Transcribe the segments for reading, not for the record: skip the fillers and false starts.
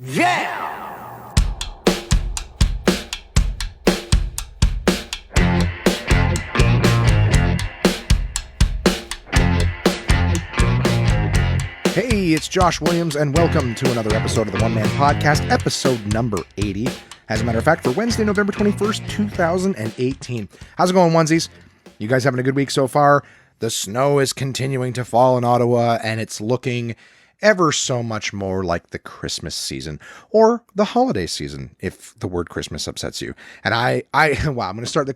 Yeah! Hey, it's Josh Williams, and welcome to another episode of the One Man Podcast, episode number 80. As a matter of fact, for Wednesday, November 21st, 2018. How's it going, onesies? You guys having a good week so far? The snow is continuing to fall in Ottawa, and it's looking ever so much more like the Christmas season, or the holiday season, if the word Christmas upsets you. And I'm going to start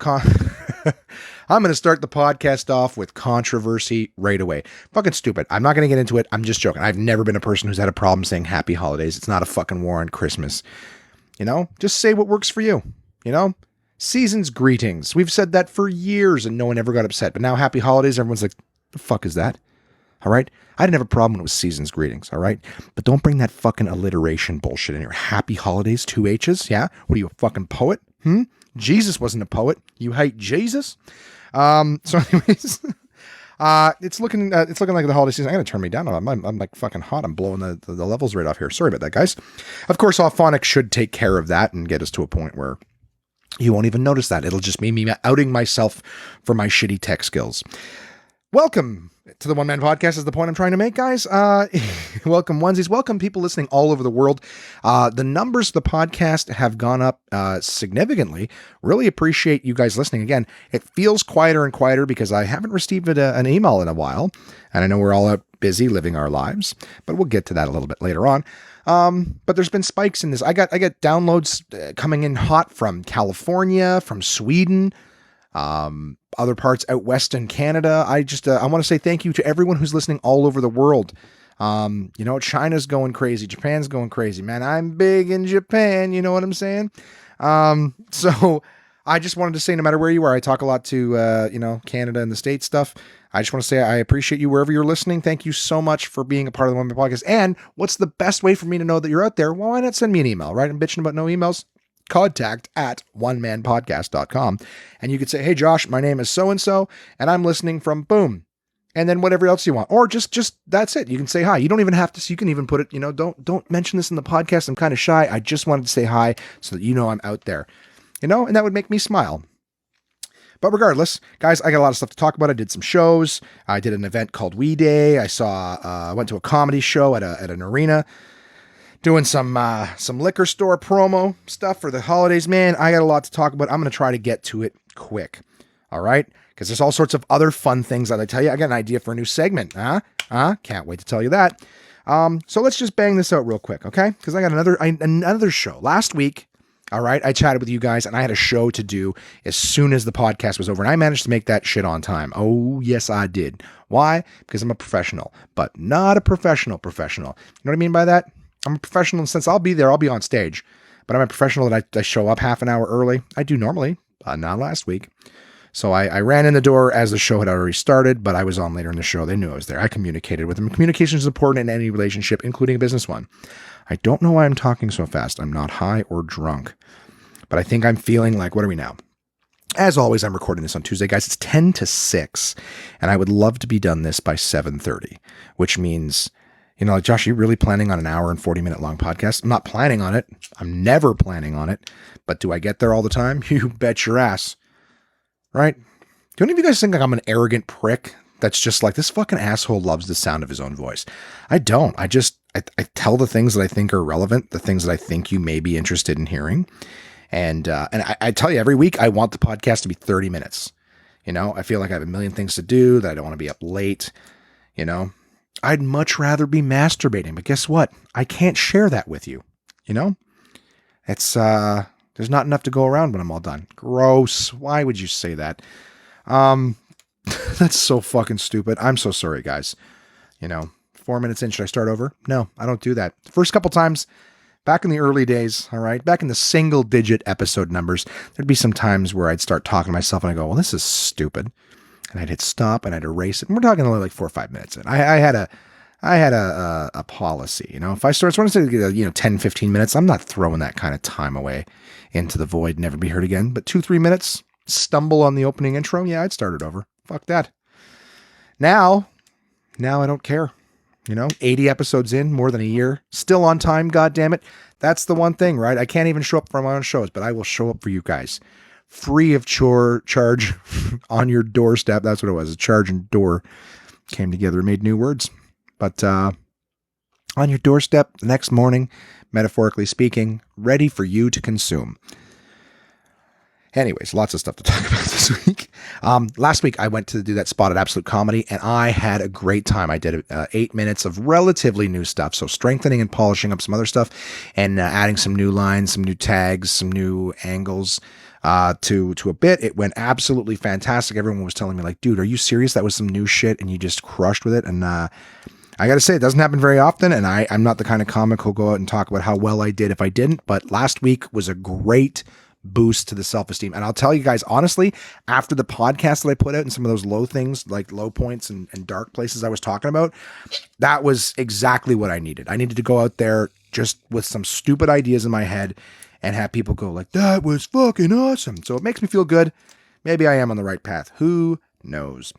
I'm going to start the podcast off with controversy right away. Fucking stupid. I'm not going to get into it. I'm just joking. I've never been a person who's had a problem saying happy holidays. It's not a fucking war on Christmas. You know, just say what works for you. You know, season's greetings. We've said that for years and no one ever got upset. But now happy holidays, everyone's like, the fuck is that? All right. I didn't have a problem when it was season's greetings. All right. But don't bring that fucking alliteration bullshit in here. Happy holidays, 2 H's. Yeah. What are you, a fucking poet? Jesus wasn't a poet. You hate Jesus? So anyways, it's looking like the holiday season. I'm going to turn me down. I'm like fucking hot. I'm blowing the levels right off here. Sorry about that, guys. Of course, Auphonic should take care of that and get us to a point where you won't even notice that. It'll just be me outing myself for my shitty tech skills. Welcome to the One Man Podcast is the point I'm trying to make, guys. Welcome, onesies. Welcome, people listening all over the world. The numbers of the podcast have gone up significantly. Really appreciate you guys listening. Again, it feels quieter and quieter because I haven't received an email in a while. And I know we're all busy living our lives, but we'll get to that a little bit later on. But there's been spikes in this. I got downloads coming in hot from California, from Sweden, other parts out west in Canada. I want to say thank you to everyone who's listening all over the world. You know, China's going crazy. Japan's going crazy, man. I'm big in Japan. You know what I'm saying? So I just wanted to say, no matter where you are, I talk a lot to, Canada and the States stuff. I just want to say I appreciate you wherever you're listening. Thank you so much for being a part of the One Man Podcast. And what's the best way for me to know that you're out there? Well, why not send me an email, right? I'm bitching about no emails. contact@onemanpodcast.com. And you could say, hey, Josh, my name is so-and-so, and I'm listening from boom. And then whatever else you want, or just that's it. You can say hi. You don't even have to, so you can even put it, don't mention this in the podcast. I'm kind of shy. I just wanted to say hi so that you know I'm out there, and that would make me smile. But regardless, guys, I got a lot of stuff to talk about. I did some shows. I did an event called We Day. I went to a comedy show at an arena, doing some liquor store promo stuff for the holidays. Man, I got a lot to talk about. I'm going to try to get to it quick. All right? Because there's all sorts of other fun things that I tell you. I got an idea for a new segment. Can't wait to tell you that. So let's just bang this out real quick, okay? Because I got another show. Last week, all right, I chatted with you guys, and I had a show to do as soon as the podcast was over, and I managed to make that shit on time. Oh, yes, I did. Why? Because I'm a professional, but not a professional. You know what I mean by that? I'm a professional in the sense I'll be there, I'll be on stage, but I'm a professional that I show up half an hour early. I do normally, not last week. So I ran in the door as the show had already started, but I was on later in the show. They knew I was there. I communicated with them. Communication is important in any relationship, including a business one. I don't know why I'm talking so fast. I'm not high or drunk, but I think I'm feeling like, what are we now? As always, I'm recording this on Tuesday, guys. It's 10 to 6, and I would love to be done this by 7:30, which means, like, Josh, are you really planning on an hour and 40-minute long podcast? I'm not planning on it. I'm never planning on it. But do I get there all the time? You bet your ass. Right? Do any of you guys think like I'm an arrogant prick that's just like, this fucking asshole loves the sound of his own voice? I don't. I tell the things that I think are relevant, the things that I think you may be interested in hearing. And I tell you every week, I want the podcast to be 30 minutes. I feel like I have a million things to do, that I don't want to be up late. I'd much rather be masturbating, but guess what? I can't share that with you. It's, there's not enough to go around when I'm all done. Gross. Why would you say that? That's so fucking stupid. I'm so sorry, guys. 4 minutes in, should I start over? No, I don't do that. The first couple times back in the early days, all right, back in the single digit episode numbers, there'd be some times where I'd start talking to myself and I go, well, this is stupid. And I'd hit stop and I'd erase it. And we're talking only like 4 or 5 minutes in. I had a policy, if I want to say, 10, 15 minutes, I'm not throwing that kind of time away into the void, never be heard again. But 2-3 minutes, stumble on the opening intro. Yeah, I'd start it over. Fuck that. Now I don't care. 80 episodes in, more than a year, still on time, God damn it. That's the one thing, right? I can't even show up for my own shows, but I will show up for you guys. Free of charge on your doorstep. That's what it was. A charge and door came together, made new words. But on your doorstep the next morning, metaphorically speaking, ready for you to consume. Anyways, lots of stuff to talk about this week. Last week, I went to do that spot at Absolute Comedy, and I had a great time. I did 8 minutes of relatively new stuff, so strengthening and polishing up some other stuff, and adding some new lines, some new tags, some new angles to a bit. It went absolutely fantastic. Everyone was telling me, like, dude, are you serious? That was some new shit, and you just crushed with it. And I got to say, it doesn't happen very often, and I'm not the kind of comic who'll go out and talk about how well I did if I didn't, but last week was a great boost to the self-esteem. And I'll tell you guys, honestly, after the podcast that I put out and some of those low things, like low points and dark places I was talking about, that was exactly what I needed. I needed to go out there just with some stupid ideas in my head and have people go like, that was fucking awesome. So it makes me feel good. Maybe I am on the right path. Who knows?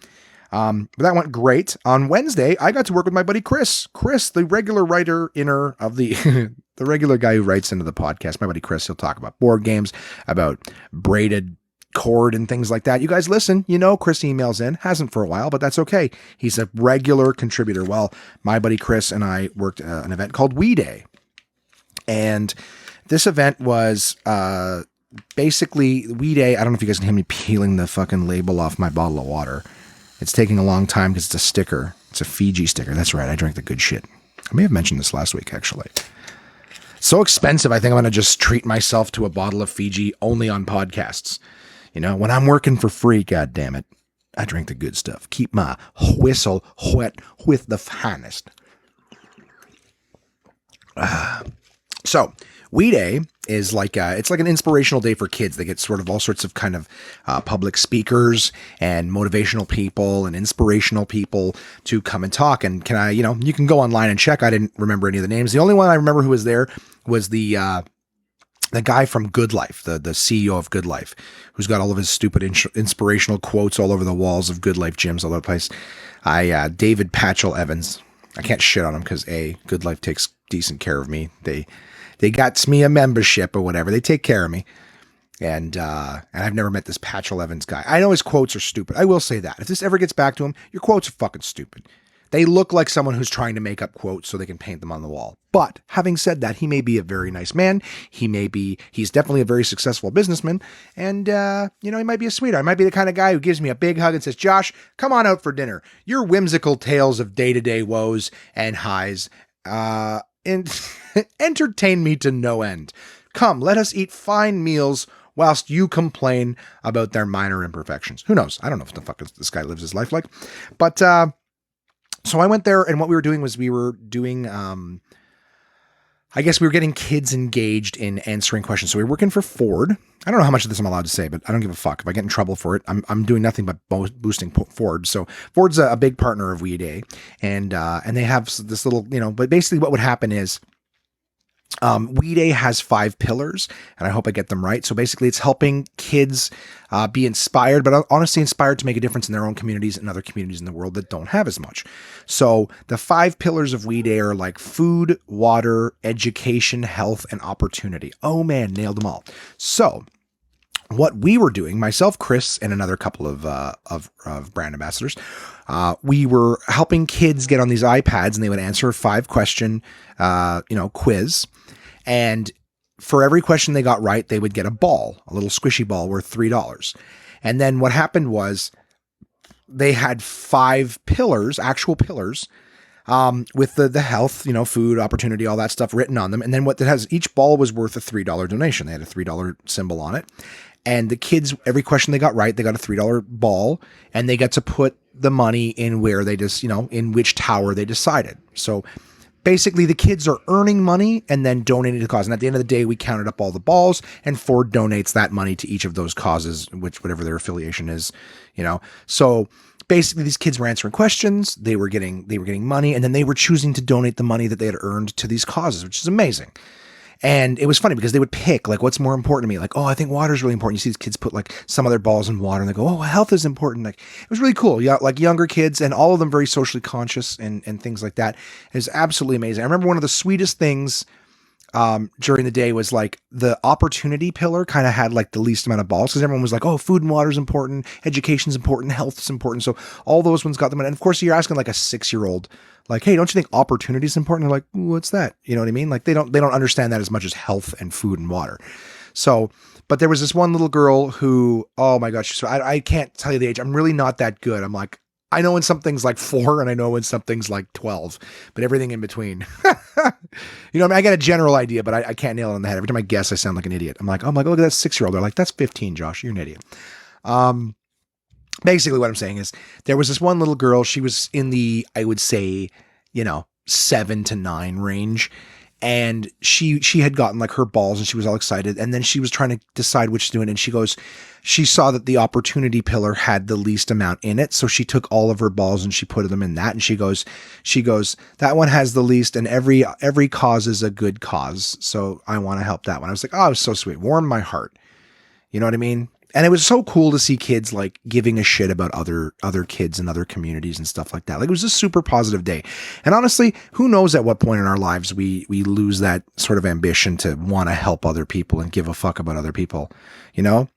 But that went great. On Wednesday, I got to work with my buddy Chris. Chris, the regular writer-inner of the the regular guy who writes into the podcast. My buddy Chris, he'll talk about board games, about braided cord and things like that. You guys listen, Chris emails in. Hasn't for a while, but that's okay. He's a regular contributor. Well, my buddy Chris and I worked an event called We Day. And this event was basically We Day. I don't know if you guys can hear me peeling the fucking label off my bottle of water. It's taking a long time because it's a sticker. It's a Fiji sticker. That's right. I drank the good shit. I may have mentioned this last week, actually. So expensive, I think I'm going to just treat myself to a bottle of Fiji only on podcasts. When I'm working for free, God damn it, I drink the good stuff. Keep my whistle wet with the finest. So, We Day is like it's like an inspirational day for kids. They get sort of all sorts of kind of public speakers and motivational people and inspirational people to come and talk. And you can go online and check. I didn't remember any of the names. The only one I remember who was there was the guy from Good Life, the CEO of Good Life, who's got all of his stupid inspirational quotes all over the walls of Good Life gyms all over the place. David Patchell Evans. I can't shit on him because Good Life takes decent care of me. They got me a membership or whatever. They take care of me. And I've never met this Patchell Evans guy. I know his quotes are stupid. I will say that. If this ever gets back to him, your quotes are fucking stupid. They look like someone who's trying to make up quotes so they can paint them on the wall. But having said that, he may be a very nice man. He's definitely a very successful businessman. And, he might be a sweetheart. He might be the kind of guy who gives me a big hug and says, Josh, come on out for dinner. Your whimsical tales of day-to-day woes and highs, and entertain me to no end. Come, let us eat fine meals whilst you complain about their minor imperfections. Who knows? I don't know if the fuck this guy lives his life like. But so I went there, and what we were doing was we were doing, I guess we were getting kids engaged in answering questions. So we were working for Ford. I don't know how much of this I'm allowed to say, but I don't give a fuck. If I get in trouble for it, I'm doing nothing but boosting Ford. So Ford's a big partner of We Day, and they have this little, but basically what would happen is, We Day has 5 pillars, and I hope I get them right. So basically it's helping kids be inspired, but honestly inspired to make a difference in their own communities and other communities in the world that don't have as much. So the 5 pillars of We Day are like food, water, education, health, and opportunity. Oh man, nailed them all. So what we were doing, myself, Chris, and another couple of brand ambassadors, we were helping kids get on these iPads, and they would answer a 5-question, quiz. And for every question they got right, they would get a little squishy ball worth $3. And then what happened was they had 5 pillars, actual pillars, with the health, food, opportunity, all that stuff written on them. And then what that has, each ball was worth a $3 donation. They had a $3 symbol on it. And the kids, every question they got right, they got a $3 ball, and they got to put the money in where they just, in which tower they decided. So basically the kids are earning money and then donating to the cause. And at the end of the day, we counted up all the balls, and Ford donates that money to each of those causes, whatever their affiliation is, So basically these kids were answering questions, they were getting money, and then they were choosing to donate the money that they had earned to these causes, which is amazing. And it was funny because they would pick like what's more important to me. Like, oh, I think water is really important. You see these kids put like some of their balls in water and they go, oh, health is important. Like it was really cool. Yeah, like younger kids and all of them very socially conscious and things like that. It was absolutely amazing. I remember one of the sweetest things during the day was like the opportunity pillar kind of had like the least amount of balls because everyone was like, oh, food and water is important, education's important, health is important. So all those ones got them in. And of course, you're asking like a 6-year-old, like, hey, don't you think opportunity is important? They're like, what's that? You know what I mean? Like they don't understand that as much as health and food and water. So, but there was this one little girl who, oh my gosh, so I can't tell you the age. I'm really not that good. I'm like, I know when something's like 4 and I know when something's like 12, but everything in between. You know, I mean, I get a general idea, but I can't nail it on the head. Every time I guess, I sound like an idiot. I'm like, oh my God, look at that 6-year-old. They're like, that's 15, Josh. You're an idiot. Basically what I'm saying is there was this one little girl. She was in the, I would say, 7 to 9 range. And she had gotten like her balls and she was all excited. And then she was trying to decide which to do it. And she saw that the opportunity pillar had the least amount in it. So she took all of her balls and she put them in that. And she goes, that one has the least and every cause is a good cause. So I want to help that one. I was like, oh, it was so sweet. Warmed my heart. You know what I mean? And it was so cool to see kids like giving a shit about other kids and other communities and stuff like that. Like it was a super positive day. And honestly, who knows at what point in our lives we lose that sort of ambition to want to help other people and give a fuck about other people, I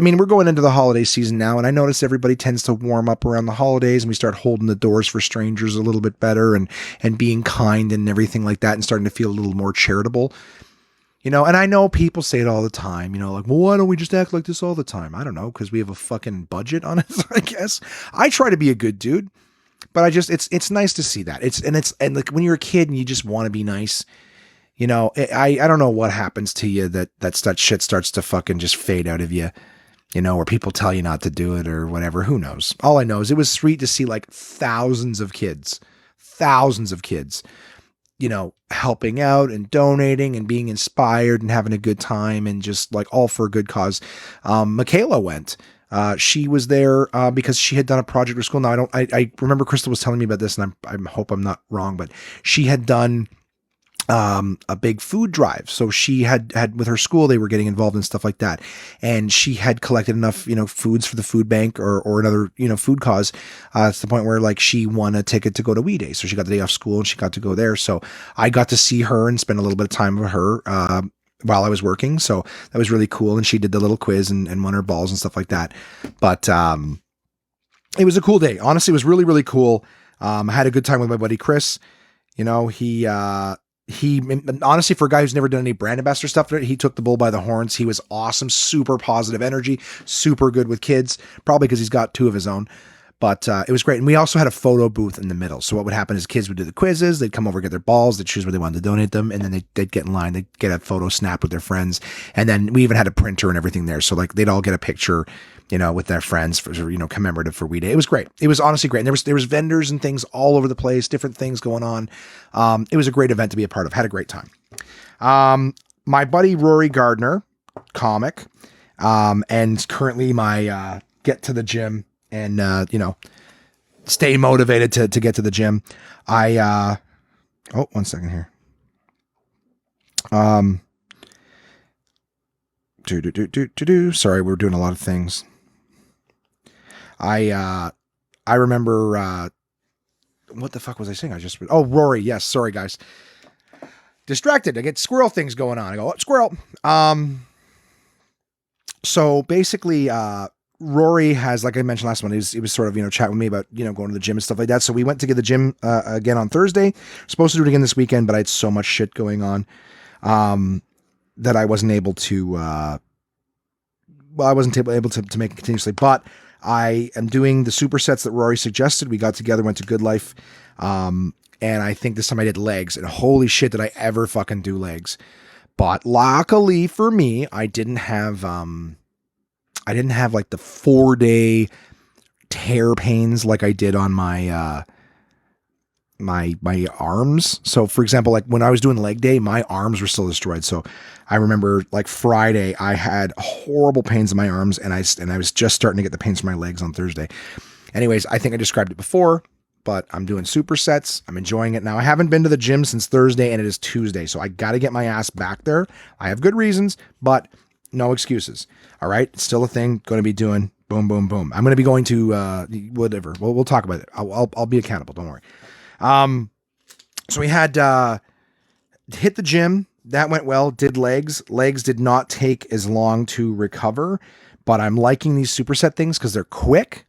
mean, we're going into the holiday season now, and I notice everybody tends to warm up around the holidays and we start holding the doors for strangers a little bit better and being kind and everything like that and starting to feel a little more charitable. And I know people say it all the time, like, well, why don't we just act like this all the time? I don't know, because we have a fucking budget on it, I guess. I try to be a good dude, but it's nice to see that. And like when you're a kid and you just want to be nice, I don't know what happens to you that shit starts to fucking just fade out of you, or people tell you not to do it or whatever. Who knows? All I know is it was sweet to see like thousands of kids, helping out and donating and being inspired and having a good time and just like all for a good cause. Michaela went. She was there because she had done a project with school. Now I remember Crystal was telling me about this, and I hope I'm not wrong, but she had done a big food drive. So she had with her school, they were getting involved in stuff like that. And she had collected enough, foods for the food bank or another, food cause, to the point where like she won a ticket to go to Wee Day. So she got the day off school and she got to go there. So I got to see her and spend a little bit of time with her, while I was working. So that was really cool. And she did the little quiz and won her balls and stuff like that. But, it was a cool day. Honestly, it was really, really cool. I had a good time with my buddy, Chris. He honestly, for a guy who's never done any brand ambassador stuff, he took the bull by the horns. He was awesome, super positive energy, super good with kids, probably because he's got 2 of his own. But it was great. And we also had a photo booth in the middle. So what would happen is kids would do the quizzes. They'd come over, get their balls. They'd choose where they wanted to donate them. And then they'd get in line. They'd get a photo snap with their friends. And then we even had a printer and everything there. So like they'd all get a picture, with their friends for, commemorative for Wee Day. It was great. It was honestly great. And there was vendors and things all over the place, different things going on. It was a great event to be a part of. Had a great time. My buddy, Rory Gardner, comic, and currently my get to the gym and, stay motivated to get to the gym. One second here. Sorry, we're doing a lot of things. I remember, what the fuck was I saying? Rory. Yes. Sorry, guys. Distracted. I get squirrel things going on. I go, squirrel. So basically, Rory has, like I mentioned last one, he was sort of, chatting with me about, going to the gym and stuff like that. So we went to get the gym, again on Thursday. Supposed to do it again this weekend, but I had so much shit going on, that I wasn't able to, I wasn't able to make it continuously, but I am doing the supersets that Rory suggested. We got together, went to Good Life. And I think this time I did legs, and holy shit, did I ever fucking do legs. But luckily for me, I didn't have like the 4-day tear pains like I did on my, my arms. So for example, like when I was doing leg day, my arms were still destroyed. So I remember like Friday, I had horrible pains in my arms, and I was just starting to get the pains from my legs on Thursday. Anyways, I think I described it before. but I'm doing supersets. I'm enjoying it now. I haven't been to the gym since Thursday and it is Tuesday, so I got to get my ass back there. I have good reasons, but no excuses. All right. It's still a thing. Going to be doing boom, boom, boom. I'm going to be going to, whatever. We'll talk about it. I'll be accountable. Don't worry. So we had, hit the gym. That went well. Did legs. Legs did not take as long to recover, but I'm liking these superset things because they're quick.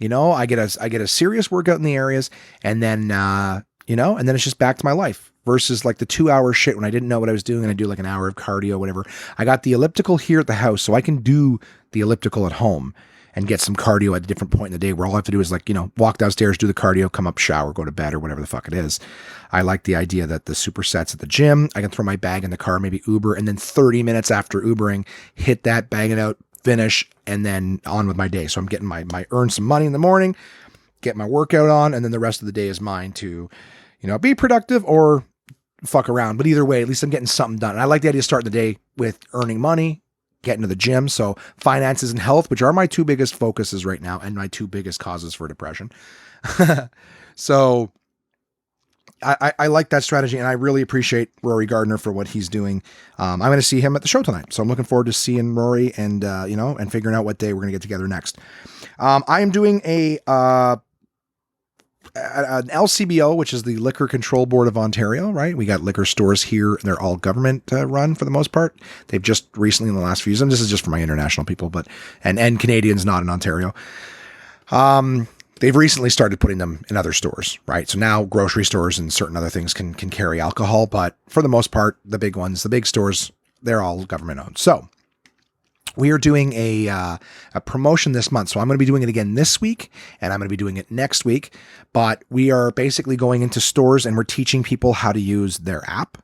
You know, I get a serious workout in the areas, and then and then it's just back to my life. Versus like the 2-hour shit when I didn't know what I was doing and I do like an hour of cardio, whatever. I got the elliptical here at the house, so I can do the elliptical at home and get some cardio at a different point in the day where all I have to do is like, walk downstairs, do the cardio, come up, shower, go to bed or whatever the fuck it is. I like the idea that the supersets at the gym, I can throw my bag in the car, maybe Uber, and then 30 minutes after Ubering, hit that, bag it out, finish, and then on with my day. So I'm getting my earn some money in the morning, get my workout on, and then the rest of the day is mine to, be productive or fuck around. But either way, at least I'm getting something done. And I like the idea of starting the day with earning money, getting to the gym. So finances and health, which are my two biggest focuses right now and my two biggest causes for depression. So I like that strategy, and I really appreciate Rory Gardner for what he's doing. I'm going to see him at the show tonight. So I'm looking forward to seeing Rory and, and figuring out what day we're going to get together next. I am doing an LCBO, which is the Liquor Control Board of Ontario, right? We got liquor stores here, and they're all government run for the most part. They've just recently in the last few years, and this is just for my international people, but and Canadians not in Ontario. They've recently started putting them in other stores, right? So now grocery stores and certain other things can carry alcohol, but for the most part, the big ones, the big stores, they're all government owned. So we are doing a promotion this month. So I'm going to be doing it again this week, and I'm going to be doing it next week. But we are basically going into stores and we're teaching people how to use their app.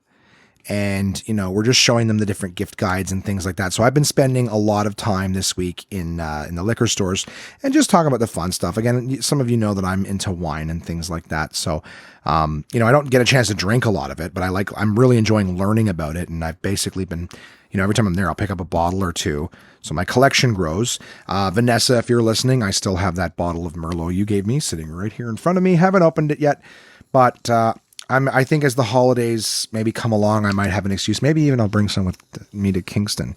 And, we're just showing them the different gift guides and things like that. So I've been spending a lot of time this week in the liquor stores and just talking about the fun stuff. Again, some of you know that I'm into wine and things like that. So, I don't get a chance to drink a lot of it, but I'm really enjoying learning about it. And I've basically been, every time I'm there, I'll pick up a bottle or two. So my collection grows. Vanessa, if you're listening, I still have that bottle of Merlot you gave me sitting right here in front of me. Haven't opened it yet, but, I think as the holidays maybe come along, I might have an excuse. Maybe even I'll bring some with me to Kingston.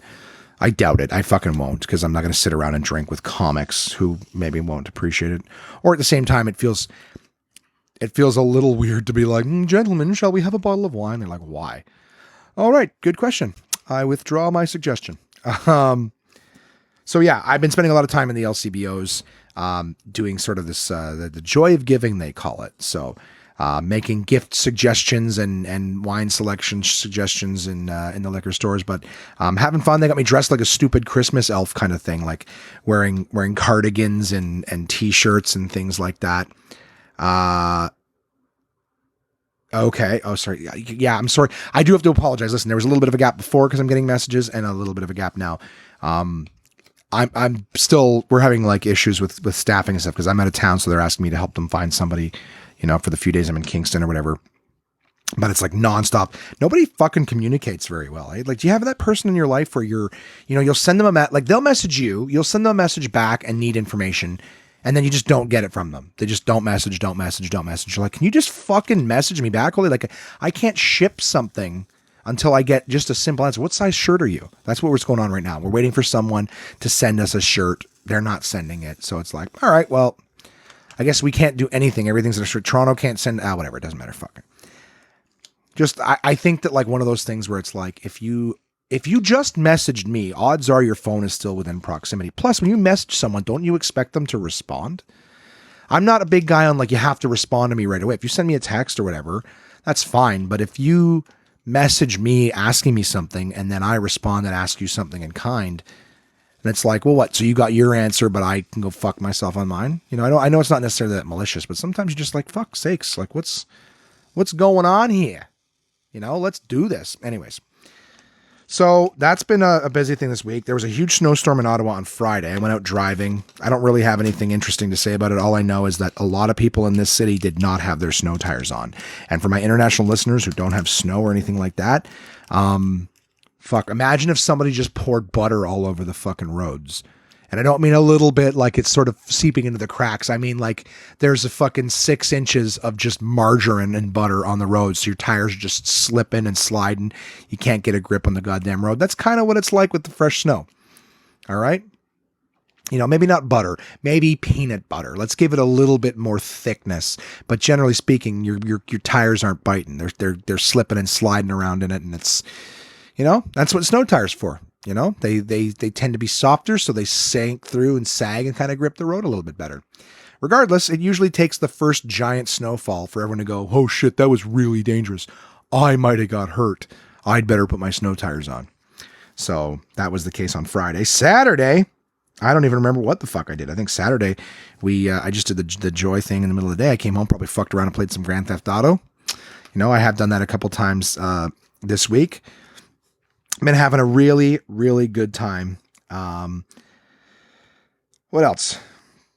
I doubt it. I fucking won't, because I'm not going to sit around and drink with comics who maybe won't appreciate it. Or at the same time, it feels a little weird to be like, gentlemen, shall we have a bottle of wine? They're like, why? All right, good question. I withdraw my suggestion. So yeah, I've been spending a lot of time in the LCBOs, doing sort of this, the joy of giving, they call it. So, making gift suggestions and wine selection suggestions in the liquor stores, but having fun. They got me dressed like a stupid Christmas elf kind of thing, like wearing cardigans and t-shirts and things like that. Okay. Oh, sorry. Yeah, I'm sorry. I do have to apologize. Listen, there was a little bit of a gap before because I'm getting messages, and a little bit of a gap now. We're having like issues with staffing and stuff because I'm out of town, so they're asking me to help them find somebody, for the few days I'm in Kingston or whatever. But it's like nonstop. Nobody fucking communicates very well. Eh? Like, do you have that person in your life where you'll send them they'll message you, you'll send them a message back and need information, and then you just don't get it from them. They just don't message. You're like, can you just fucking message me back? Holy, like, I can't ship something until I get just a simple answer. What size shirt are you? That's what's going on right now. We're waiting for someone to send us a shirt. They're not sending it. So it's like, all right, well, I guess we can't do anything. Everything's in a shirt. Toronto can't send, whatever. It doesn't matter. Fucking. Just, I think that like one of those things where it's like, if you just messaged me, odds are your phone is still within proximity. Plus, when you message someone, don't you expect them to respond? I'm not a big guy on like, you have to respond to me right away. If you send me a text or whatever, that's fine. But if you message me asking me something and then I respond and ask you something in kind, and it's like, well, what? So you got your answer, but I can go fuck myself on mine. I know it's not necessarily that malicious, but sometimes you're just like, fuck sakes, like what's going on here? Let's do this. Anyways. So that's been a busy thing this week. There was a huge snowstorm in Ottawa on Friday. I went out driving. I don't really have anything interesting to say about it. All I know is that a lot of people in this city did not have their snow tires on. And for my international listeners who don't have snow or anything like that, imagine if somebody just poured butter all over the fucking roads And I don't mean a little bit like it's sort of seeping into the cracks. I mean like there's a fucking 6 inches of just margarine and butter on the road. So your tires are just slipping and sliding. You can't get a grip on the goddamn road. That's kind of what it's like with the fresh snow. All right. You know, maybe not butter, maybe peanut butter. Let's give it a little bit more thickness. But generally speaking, your tires aren't biting. They're slipping and sliding around in it, and it's, you know, that's what snow tires for. You know, they tend to be softer, so they sink through and sag and kind of grip the road a little bit better. Regardless, it usually takes the first giant snowfall for everyone to go, oh shit, that was really dangerous. I might have got hurt. I'd better put my snow tires on. So that was the case on Friday. Saturday, I don't even remember what the fuck I did. I think Saturday, I just did the joy thing in the middle of the day. I came home, probably fucked around and played some Grand Theft Auto. You know, I have done that a couple times this week. I've been having a really, really good time. What else? I'm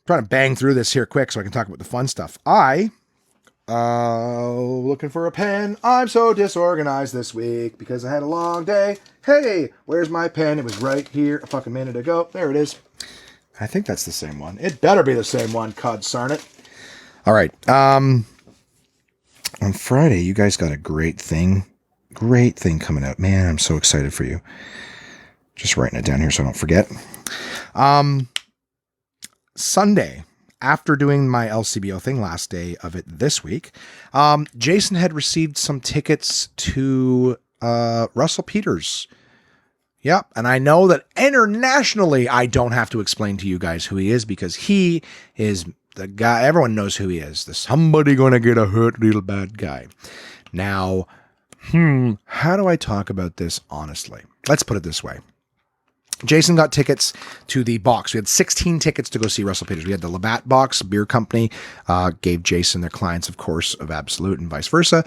trying to bang through this here quick so I can talk about the fun stuff. Looking for a pen. I'm so disorganized this week because I had a long day. Hey, where's my pen? It was right here a fucking minute ago. There it is. I think that's the same one. It better be the same one, cod sarn it. All right. On Friday, you guys got a great thing coming out. Man, I'm so excited for you. Just writing it down here so I don't forget. Sunday, after doing my LCBO thing last day of it this week, Jason had received some tickets to Russell Peters. Yep. And I know that internationally, I don't have to explain to you guys who he is because he is the guy. Everyone knows who he is. The somebody going to get a hurt little bad guy. Now, how do I talk about this honestly? Let's put it this way. Jason got tickets to the box. We had 16 tickets to go see Russell Peters. We had the Labatt box, beer company, gave Jason their clients, of course, of Absolute and vice versa.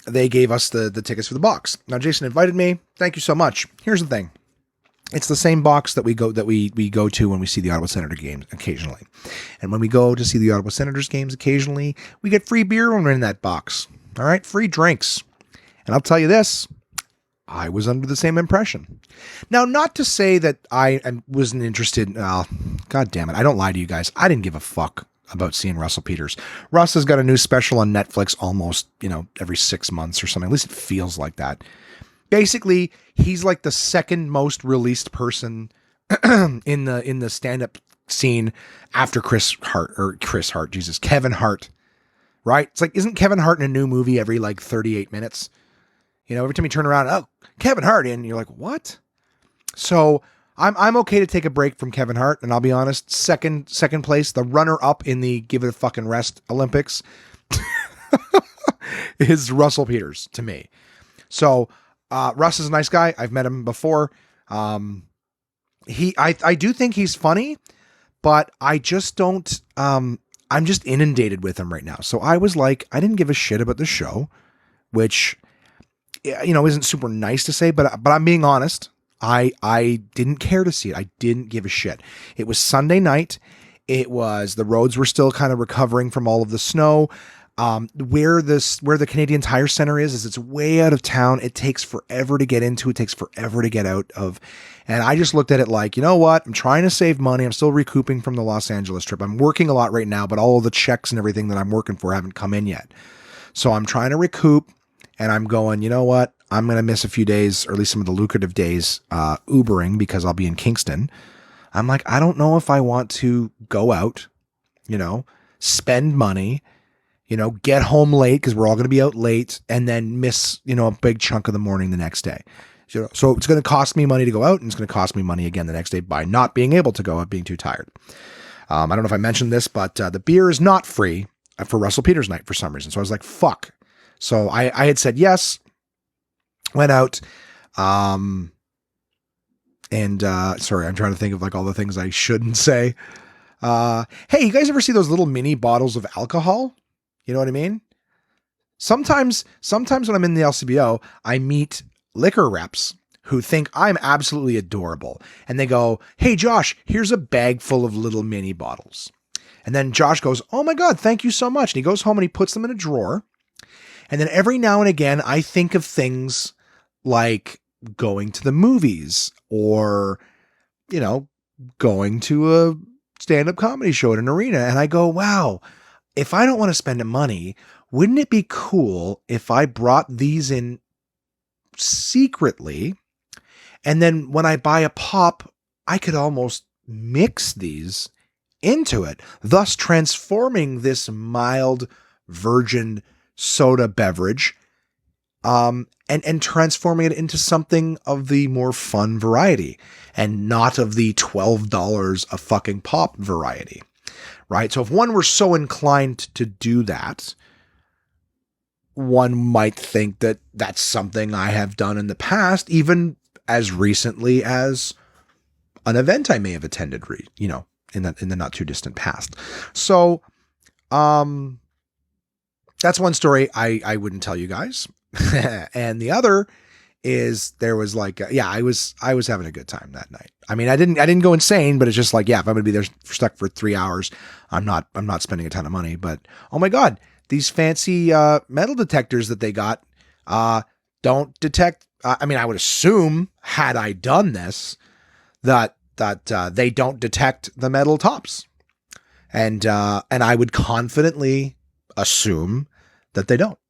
They gave us the tickets for the box. Now, Jason invited me. Thank you so much. Here's the thing. It's the same box that we go to when we see the Ottawa Senator games occasionally. And when we go to see the Ottawa Senators games occasionally, we get free beer when we're in that box. All right, free drinks. And I'll tell you this, I was under the same impression. Now, not to say that I wasn't interested. God damn it. I don't lie to you guys. I didn't give a fuck about seeing Russell Peters. Russ has got a new special on Netflix almost, every 6 months or something. At least it feels like that. Basically, he's like the second most released person in the stand-up scene after Kevin Hart. Right? It's like, isn't Kevin Hart in a new movie every 38 minutes? Every time you turn around, oh, Kevin Hart, and you're like, what? So I'm okay to take a break from Kevin Hart, and I'll be honest, second place, the runner-up in the Give It a Fucking Rest Olympics is Russell Peters to me. So Russ is a nice guy. I've met him before. I do think he's funny, but I just don't. I'm just inundated with him right now. So I was like, I didn't give a shit about the show, which isn't super nice to say, but I'm being honest. I didn't care to see it. I didn't give a shit. It was Sunday night. The roads were still kind of recovering from all of the snow. Where the Canadian Tire Center is it's way out of town. It takes forever to get into. It takes forever to get out of. And I just looked at it like, you know what? I'm trying to save money. I'm still recouping from the Los Angeles trip. I'm working a lot right now, but all of the checks and everything that I'm working for haven't come in yet. So I'm trying to recoup, and I'm going, you know what? I'm going to miss a few days, or at least some of the lucrative days, Ubering, because I'll be in Kingston. I'm like, I don't know if I want to go out, spend money, get home late because we're all going to be out late, and then miss, a big chunk of the morning the next day. So it's going to cost me money to go out, and it's going to cost me money again the next day by not being able to go out, being too tired. I don't know if I mentioned this, but the beer is not free for Russell Peters night for some reason. So I was like, fuck. So I had said yes, went out, and sorry, I'm trying to think of all the things I shouldn't say. Hey, you guys ever see those little mini bottles of alcohol? You know what I mean? Sometimes when I'm in the LCBO, I meet liquor reps who think I'm absolutely adorable. And they go, hey, Josh, here's a bag full of little mini bottles. And then Josh goes, oh my God, thank you so much. And he goes home and he puts them in a drawer. And then every now and again, I think of things like going to the movies or, going to a stand-up comedy show at an arena. And I go, wow, if I don't want to spend the money, wouldn't it be cool if I brought these in secretly? And then when I buy a pop, I could almost mix these into it, thus transforming this mild virgin soda beverage, and transforming it into something of the more fun variety and not of the $12 a fucking pop variety, right? So if one were so inclined to do that, one might think that that's something I have done in the past, even as recently as an event I may have attended, in the not too distant past. So, that's one story I wouldn't tell you guys. And the other is there was I was having a good time that night. I mean, I didn't go insane, but it's just if I'm going to be there stuck for 3 hours, I'm not spending a ton of money, but oh my God, these fancy, metal detectors that they got, don't detect. I mean, I would assume had I done this, that they don't detect the metal tops, and I would confidently assume that they don't.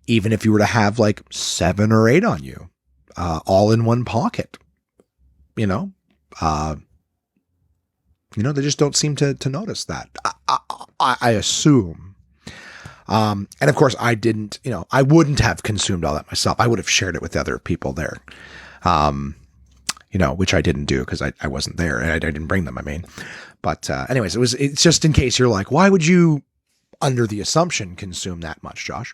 Even if you were to have 7 or 8 on you, all in one pocket, they just don't seem to notice that. I assume. And of course I didn't, I wouldn't have consumed all that myself. I would have shared it with other people there. Which I didn't do because I wasn't there and I didn't bring them. But anyways, it's just in case you're like, why would you, under the assumption, consume that much, Josh?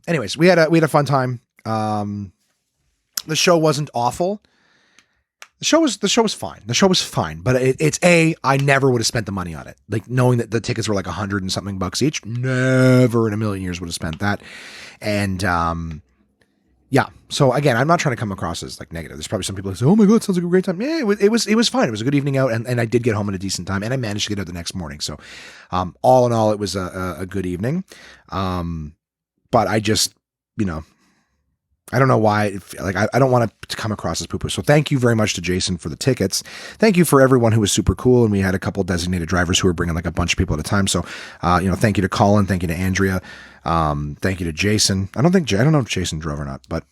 Anyways, we had a fun time. The show wasn't awful. The show was fine. The show was fine, but I never would have spent the money on it. Knowing that the tickets were $100 and something bucks each, never in a million years would have spent that. And, yeah. So again, I'm not trying to come across as negative. There's probably some people who say, "Oh my God, it sounds like a great time." Yeah, it was fine. It was a good evening out, and I did get home at a decent time, and I managed to get out the next morning. So, all in all, it was a good evening. But I just, I don't know why. I don't want to come across as poo-poo. So thank you very much to Jason for the tickets. Thank you for everyone who was super cool, and we had a couple designated drivers who were bringing a bunch of people at a time. So, thank you to Colin, thank you to Andrea, thank you to Jason. I don't know if Jason drove or not, but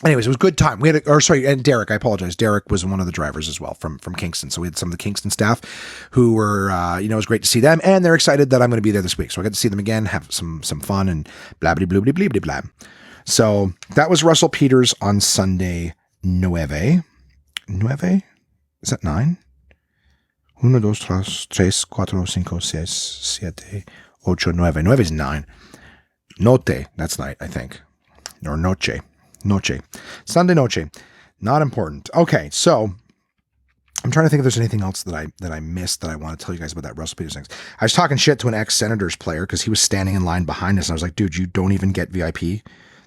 anyways, it was a good time. And Derek, I apologize. Derek was one of the drivers as well from Kingston. So we had some of the Kingston staff who were, it was great to see them, and they're excited that I'm going to be there this week. So I got to see them again, have some fun, and blah, blah, blah, blah, blah, blah, blah. So that was Russell Peters on Sunday 9. Is that 9? 1, 2, 3, 4, 5, 6, 7, 8, 9. 9 is 9. Notte, that's night, I think. Or noche. Sunday noche. Not important. Okay, so I'm trying to think if there's anything else that I missed that I want to tell you guys about that Russell Peters thing. I was talking shit to an ex-Senators player because he was standing in line behind us, and I was like, dude, you don't even get VIP.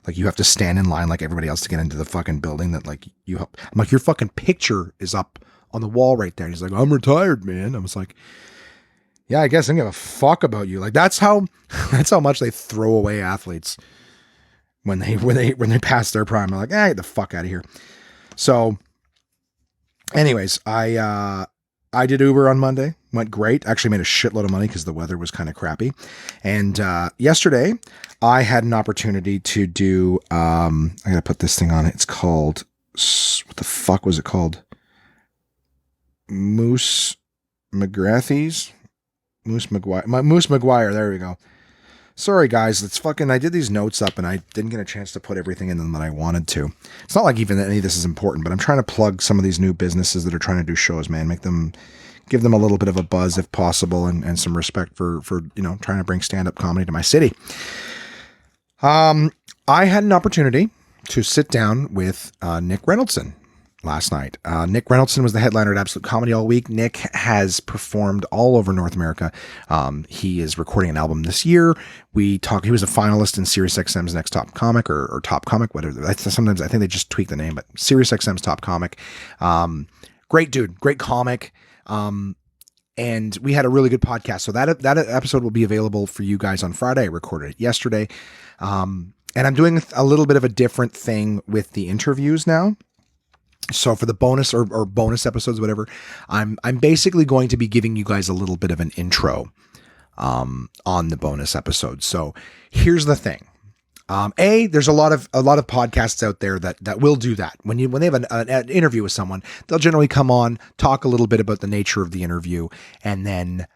You have to stand in line like everybody else to get into the fucking building that you help. I'm like, your fucking picture is up on the wall right there. And he's like, I'm retired, man. I was like, yeah, I guess I don't give a fuck about you. That's how much they throw away athletes when they pass their prime. I'm like, get the fuck out of here. So anyways, I did Uber on Monday. Went great. Actually made a shitload of money because the weather was kind of crappy. And yesterday I had an opportunity to do, I gotta put this thing on it. It's called, what the fuck was it called? Moose McGrath's? Moose McGuire. There we go. Sorry guys, I did these notes up and I didn't get a chance to put everything in them that I wanted to. It's not like even that any of this is important, but I'm trying to plug some of these new businesses that are trying to do shows, man. Give them a little bit of a buzz if possible, and some respect for trying to bring stand-up comedy to my city. I had an opportunity to sit down with Nick Reynoldson last night. Nick Reynoldson was the headliner at Absolute Comedy all week. Nick has performed all over North America. He is recording an album this year. He was a finalist in SiriusXM's Next Top Comic or Top Comic, whatever. Sometimes I think they just tweak the name, but SiriusXM's Top Comic. Great dude, great comic. And we had a really good podcast. So that episode will be available for you guys on Friday. I recorded it yesterday. And And I'm doing a little bit of a different thing with the interviews now. So for the bonus or bonus episodes, whatever, I'm basically going to be giving you guys a little bit of an intro on the bonus episodes. So here's the thing. There's a lot of podcasts out there that will do that. When they have an interview with someone, they'll generally come on, talk a little bit about the nature of the interview, and then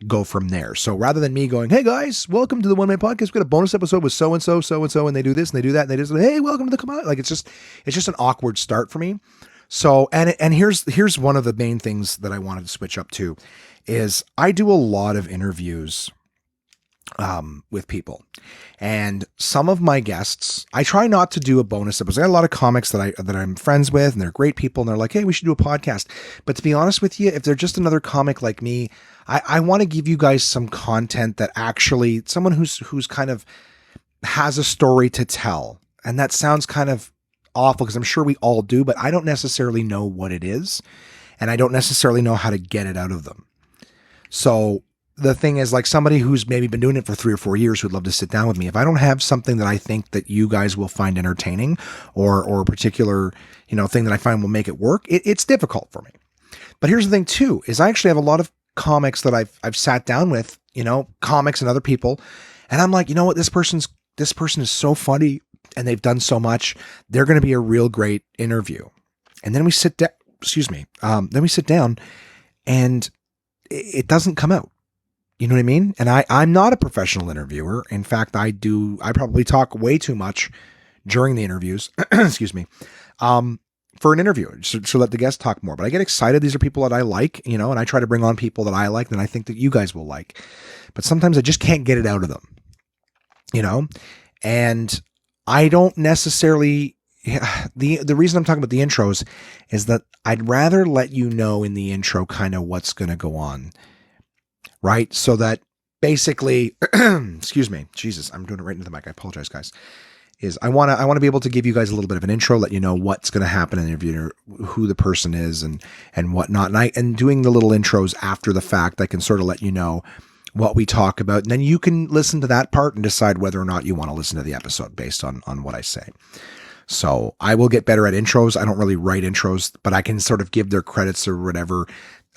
go from there. So rather than me going, hey guys, welcome to the One Man Podcast, we got a bonus episode with so and so, and they do this and they do that, and they just hey, welcome to the come out. Like it's just an awkward start for me. So and here's one of the main things that I wanted to switch up to is I do a lot of interviews with people, and some of my guests, I try not to do a bonus episode. I got a lot of comics that I'm friends with, and they're great people, and they're like, hey, we should do a podcast. But to be honest with you, if they're just another comic like me, I want to give you guys some content that actually someone who's kind of has a story to tell. And that sounds kind of awful because I'm sure we all do, but I don't necessarily know what it is, and I don't necessarily know how to get it out of them. So the thing is, like somebody who's maybe been doing it for 3 or 4 years who'd love to sit down with me, if I don't have something that I think that you guys will find entertaining or a particular, thing that I find will make it work, it's difficult for me. But here's the thing too, is I actually have a lot of comics that I've sat down with, comics and other people. And I'm like, you know what, this person is so funny and they've done so much. They're going to be a real great interview. And then we sit down, then we sit down and it doesn't come out. You know what I mean? And I'm not a professional interviewer. In fact, I probably talk way too much during the interviews, excuse me, for an interview, so let the guests talk more. But I get excited. These are people that I like, and I try to bring on people that I like, and I think that you guys will like. But sometimes I just can't get it out of them, and I don't necessarily, the reason I'm talking about the intros is that I'd rather let you know in the intro kind of what's going to go on. Right. So that basically, excuse me, Jesus, I'm doing it right into the mic. I apologize, guys. Is I want to be able to give you guys a little bit of an intro, let you know what's going to happen in the interview, who the person is and whatnot. And doing the little intros after the fact, I can sort of let you know what we talk about. And then you can listen to that part and decide whether or not you want to listen to the episode based on what I say. So I will get better at intros. I don't really write intros, but I can sort of give their credits or whatever.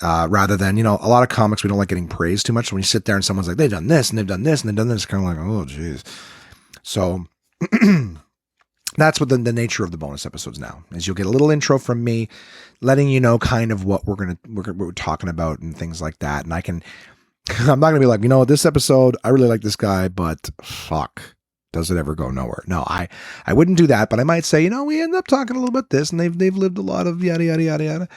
Rather than, a lot of comics, we don't like getting praised too much. When you sit there and someone's like, they've done this and they've done this and they've done this, it's kind of like, oh, geez. So that's what the nature of the bonus episodes now is. You'll get a little intro from me, letting you know kind of what we're talking about and things like that. And I'm not gonna be like, this episode, I really like this guy, but fuck, does it ever go nowhere? No, I wouldn't do that, but I might say, we end up talking a little bit this, and they've lived a lot of yada yada yada yada.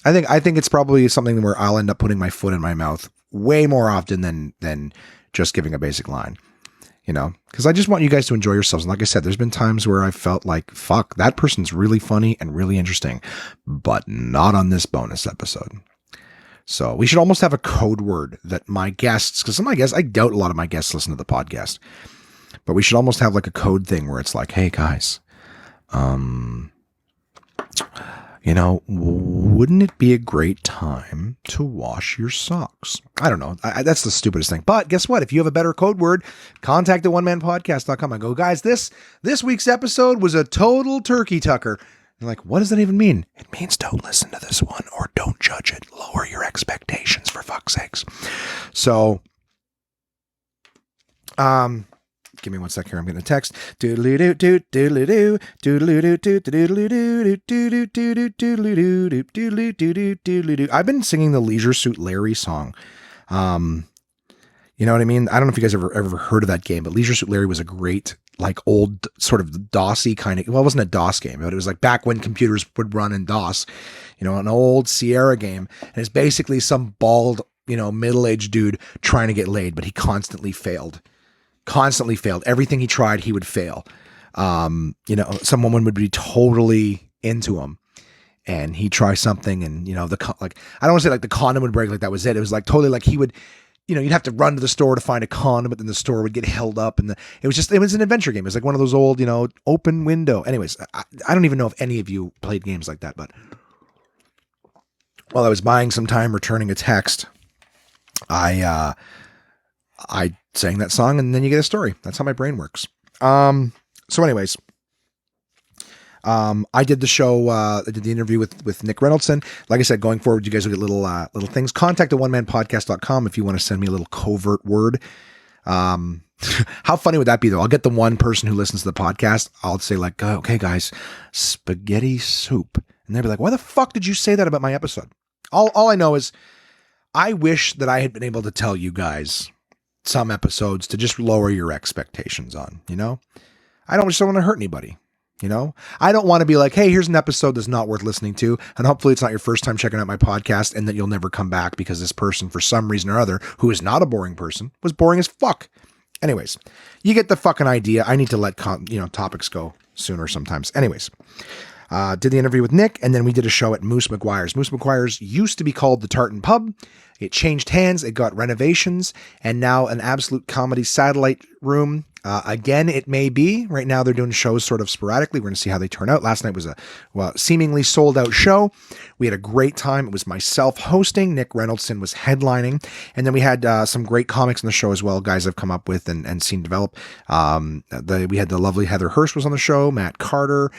I think it's probably something where I'll end up putting my foot in my mouth way more often than just giving a basic line, because I just want you guys to enjoy yourselves. And like I said, there's been times where I felt like, fuck, that person's really funny and really interesting, but not on this bonus episode. So we should almost have a code word that my guests, because some of my guests, I doubt a lot of my guests listen to the podcast, but we should almost have like a code thing where it's like, hey guys, wouldn't it be a great time to wash your socks? I don't know. That's the stupidest thing. But guess what? If you have a better code word, contact the onemanpodcast.com. I go, guys, this week's episode was a total turkey tucker. You're like, what does that even mean? It means don't listen to this one or don't judge it. Lower your expectations, for fuck's sakes. So, give me one sec here. I'm getting a text. I've been singing the Leisure Suit Larry song. You know what I mean? I don't know if you guys ever heard of that game, but Leisure Suit Larry was a great, like, old sort of DOS-y kind of, well, it wasn't a DOS game, but it was like back when computers would run in DOS, an old Sierra game. And it's basically some bald, middle-aged dude trying to get laid, but he constantly failed. Everything he tried, he would fail. Some woman would be totally into him and he'd try something and, I don't want to say like the condom would break, like that was it. It was like totally like he would, you'd have to run to the store to find a condom, but then the store would get held up and it was an adventure game. It was like one of those old, open window. Anyways, I don't even know if any of you played games like that, but while I was buying some time returning a text, I sang that song and then you get a story. That's how my brain works. So anyways, I did the show, I did the interview with Nick Reynoldson. Like I said, going forward, you guys will get little things. Contact at onemanpodcast.com if you want to send me a little covert word. How funny would that be though? I'll get the one person who listens to the podcast. I'll say like, okay guys, spaghetti soup. And they'll be like, why the fuck did you say that about my episode? All I know is I wish that I had been able to tell you guys some episodes to just lower your expectations on, you know? I just don't want to hurt anybody, you know? I don't want to be like, hey, here's an episode that's not worth listening to. And hopefully it's not your first time checking out my podcast and that you'll never come back because this person, for some reason or other, who is not a boring person, was boring as fuck. Anyways, you get the fucking idea. I need to let topics go sooner sometimes. Anyways, did the interview with Nick, and then we did a show at Moose McGuire's. Moose McGuire's used to be called the Tartan Pub. It changed hands. It got renovations, and now an absolute comedy satellite room. Again, it may be. Right now, they're doing shows sort of sporadically. We're going to see how they turn out. Last night was a seemingly sold out show. We had a great time. It was myself hosting. Nick Reynoldson was headlining. And then we had some great comics on the show as well, guys I've come up with and seen develop. We had the lovely Heather Hirsch was on the show, Matt Carter,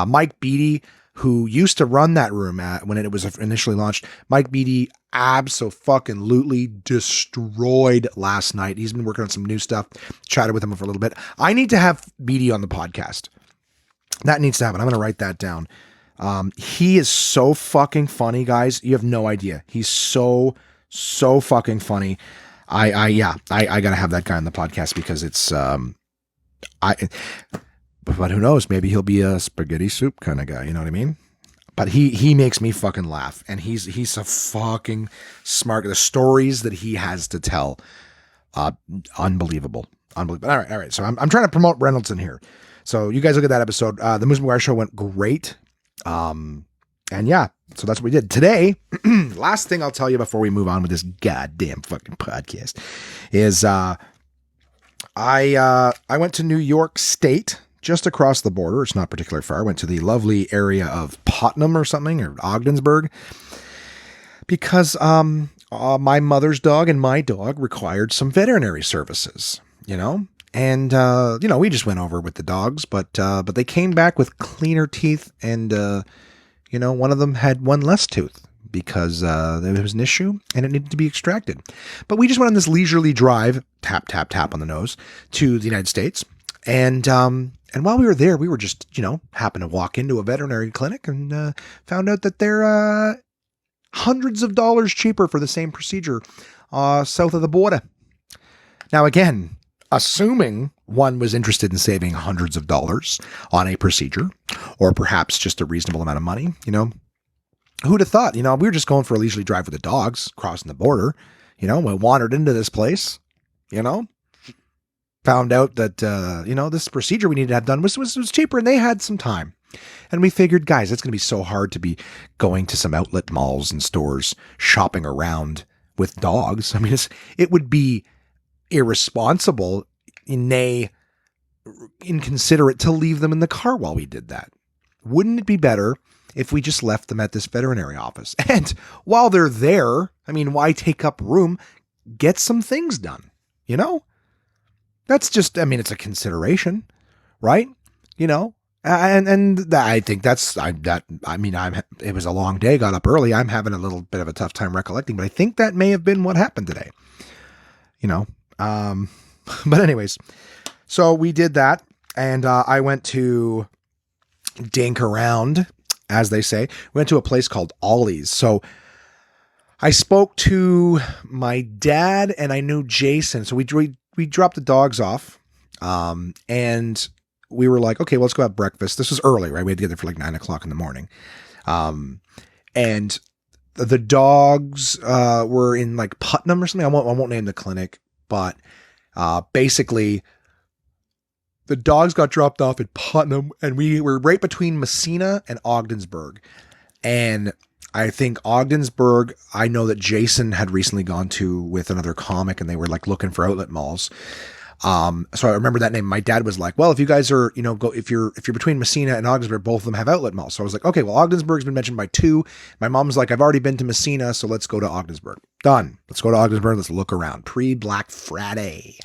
Mike Beattie, who used to run that room when it was initially launched. Mike Beattie abso-fucking-lutely destroyed last night. He's been working on some new stuff. Chatted with him for a little bit. I need to have Beattie on the podcast. That needs to happen. I'm going to write that down. He is so fucking funny, guys. You have no idea. He's so fucking funny. I got to have that guy on the podcast because it's, but who knows? Maybe he'll be a spaghetti soup kind of guy. You know what I mean? But he makes me fucking laugh, and he's a fucking smart. The stories that he has to tell, unbelievable. All right. So I'm trying to promote Reynolds in here. So you guys look at that episode. The Moose McGuire show went great. And yeah, so that's what we did today. Last thing I'll tell you before we move on with this goddamn fucking podcast is I went to New York State. Just across the border. It's not particularly far. I went to the lovely area of Putnam or something, or Ogdensburg, because my mother's dog and my dog required some veterinary services, you know? And, we just went over with the dogs, but they came back with cleaner teeth, and, one of them had one less tooth because there was an issue and it needed to be extracted. But we just went on this leisurely drive, tap, tap, tap on the nose, to the United States. And while we were there, we were just, happened to walk into a veterinary clinic and found out that they're hundreds of dollars cheaper for the same procedure south of the border. Now, again, assuming one was interested in saving hundreds of dollars on a procedure, or perhaps just a reasonable amount of money, who'd have thought? We were just going for a leisurely drive with the dogs, crossing the border. We wandered into this place, found out that, this procedure we needed to have done was cheaper, and they had some time. And we figured, guys, it's going to be so hard to be going to some outlet malls and stores, shopping around with dogs. I mean, it would be irresponsible, nay, inconsiderate to leave them in the car while we did that. Wouldn't it be better if we just left them at this veterinary office? And while they're there, I mean, why take up room? Get some things done, That's just, it's a consideration, right? And I think it was a long day, got up early. I'm having a little bit of a tough time recollecting, but I think that may have been what happened today, but anyways, so we did that, and I went to dink around, as they say. We went to a place called Ollie's. So I spoke to my dad, and I knew Jason. So we dropped the dogs off, and we were like, okay, well, let's go have breakfast. This was early, right? We had to get there for like 9:00 in the morning. And the dogs were in like Putnam or something. I won't name the clinic, but basically the dogs got dropped off at Putnam, and we were right between Messina and Ogdensburg. And I think Ogdensburg, I know that Jason had recently gone to with another comic, and they were like looking for outlet malls. So I remember that name. My dad was like, well, if you guys are, if you're between Messina and Ogdensburg, both of them have outlet malls. So I was like, okay, well, Ogdensburg's been mentioned by two. My mom's like, I've already been to Messina, so let's go to Ogdensburg. Done. Let's go to Ogdensburg. Let's look around. Pre-Black Friday.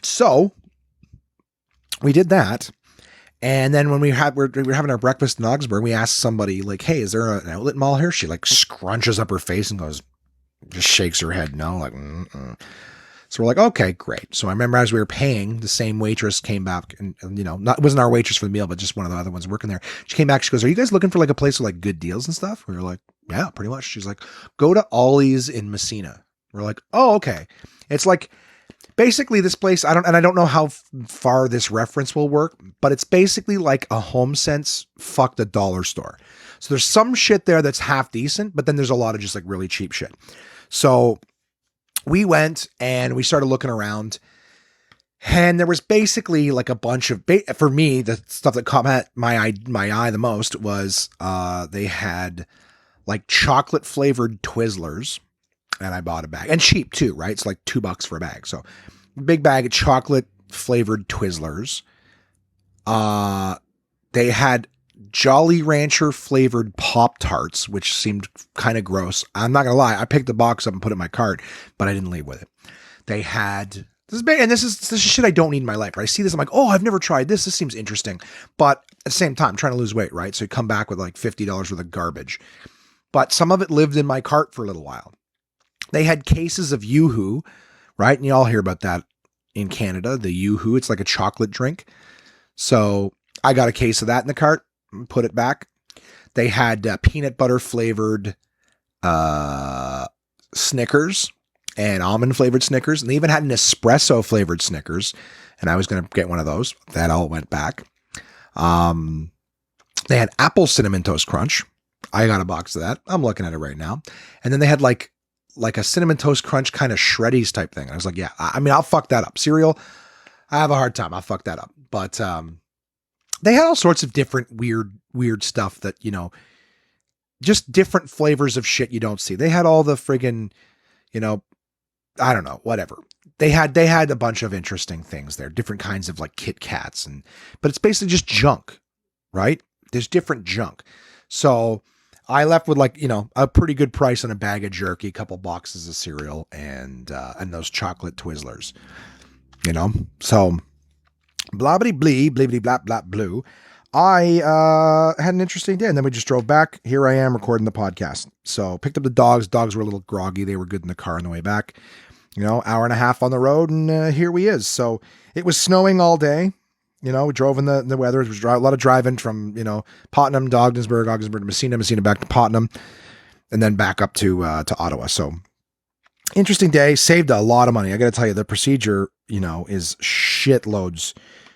So we did that. And then when we were having our breakfast in Augsburg, we asked somebody like, hey, is there an outlet mall here? She like scrunches up her face and goes, just shakes her head. No, like, mm-mm. So we're like, okay, great. So I remember as we were paying, the same waitress came back and it wasn't our waitress for the meal, but just one of the other ones working there. She came back. She goes, are you guys looking for like a place with like good deals and stuff? We were like, yeah, pretty much. She's like, go to Ollie's in Messina. We're like, oh, okay. It's like, basically this place, I don't know how far this reference will work, but it's basically like a Home Sense fuck the dollar store. So there's some shit there that's half decent, but then there's a lot of just like really cheap shit. So we went and we started looking around, and there was basically like a bunch of, for me, the stuff that caught my eye the most was they had like chocolate flavored Twizzlers, and I bought a bag, and cheap too, right? It's like $2 for a bag. So big bag of chocolate flavored Twizzlers. They had Jolly Rancher flavored Pop-Tarts, which seemed kind of gross. I'm not going to lie. I picked the box up and put it in my cart, but I didn't leave with it. They had, this is shit I don't need in my life, right? I see this, I'm like, oh, I've never tried this. This seems interesting. But at the same time, I'm trying to lose weight, right? So you come back with like $50 worth of garbage. But some of it lived in my cart for a little while. They had cases of Yoo-Hoo, right? And you all hear about that in Canada, the Yoo-Hoo. It's like a chocolate drink. So I got a case of that in the cart, put it back. They had peanut butter flavored Snickers and almond flavored Snickers. And they even had an espresso flavored Snickers. And I was going to get one of those. That all went back. They had apple cinnamon toast crunch. I got a box of that. I'm looking at it right now. And then they had like a cinnamon toast crunch kind of shreddies type thing. And I was like, yeah, I mean, I'll fuck that up. Cereal, I have a hard time. I'll fuck that up. But they had all sorts of different weird stuff that, just different flavors of shit you don't see. They had all the friggin', I don't know, whatever. They had a bunch of interesting things there, different kinds of like Kit Kats, but it's basically just junk, right? There's different junk. So I left with like, a pretty good price on a bag of jerky, a couple boxes of cereal, and those chocolate Twizzlers, so blabbity blee, blibbity blap blap blue. I had an interesting day, and then we just drove back. Here I am recording the podcast. So picked up the dogs. Dogs were a little groggy. They were good in the car on the way back. Hour and a half on the road, and here we is. So it was snowing all day. We drove in the weather. It was a lot of driving from, Tottenham to Ogdensburg to Messina back to Tottenham, and then back up to Ottawa. So interesting day. Saved a lot of money. I got to tell you, the procedure, is shitloads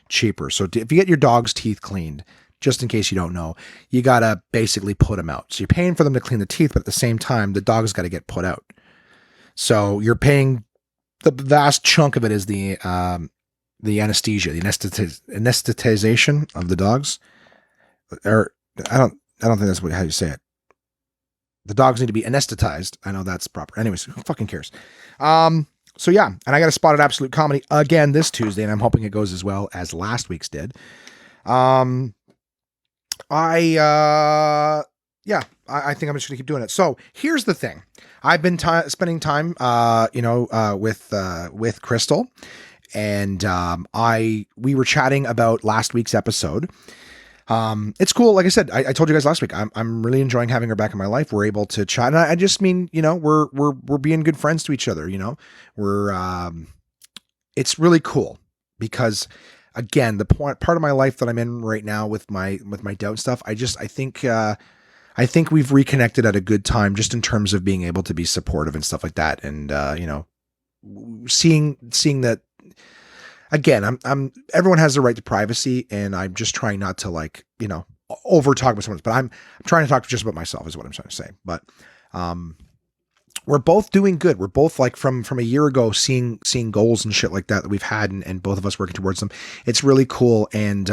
cheaper. So if you get your dog's teeth cleaned, just in case you don't know, you got to basically put them out. So you're paying for them to clean the teeth, but at the same time, the dog's got to get put out. So you're paying, the vast chunk of it is the anesthesia, the anesthetization of the dogs. Or I don't think that's how you say it. The dogs need to be anesthetized. I know that's proper. Anyways, who fucking cares? So yeah, and I got a spot at Absolute Comedy again this Tuesday, and I'm hoping it goes as well as last week's did. I think I'm just gonna keep doing it. So here's the thing: I've been spending time, with Crystal, and we were chatting about last week's episode. It's cool. Like I said, I told you guys last week, I'm really enjoying having her back in my life. We're able to chat. And I just mean, we're being good friends to each other, it's really cool because again, the part of my life that I'm in right now with my doubt stuff, I think we've reconnected at a good time just in terms of being able to be supportive and stuff like that. And, seeing that, again, everyone has the right to privacy, and I'm just trying not to over talk about someone else, but I'm trying to talk just about myself is what I'm trying to say. But, we're both doing good. We're both from a year ago, seeing goals and shit like that we've had, and both of us working towards them. It's really cool. And,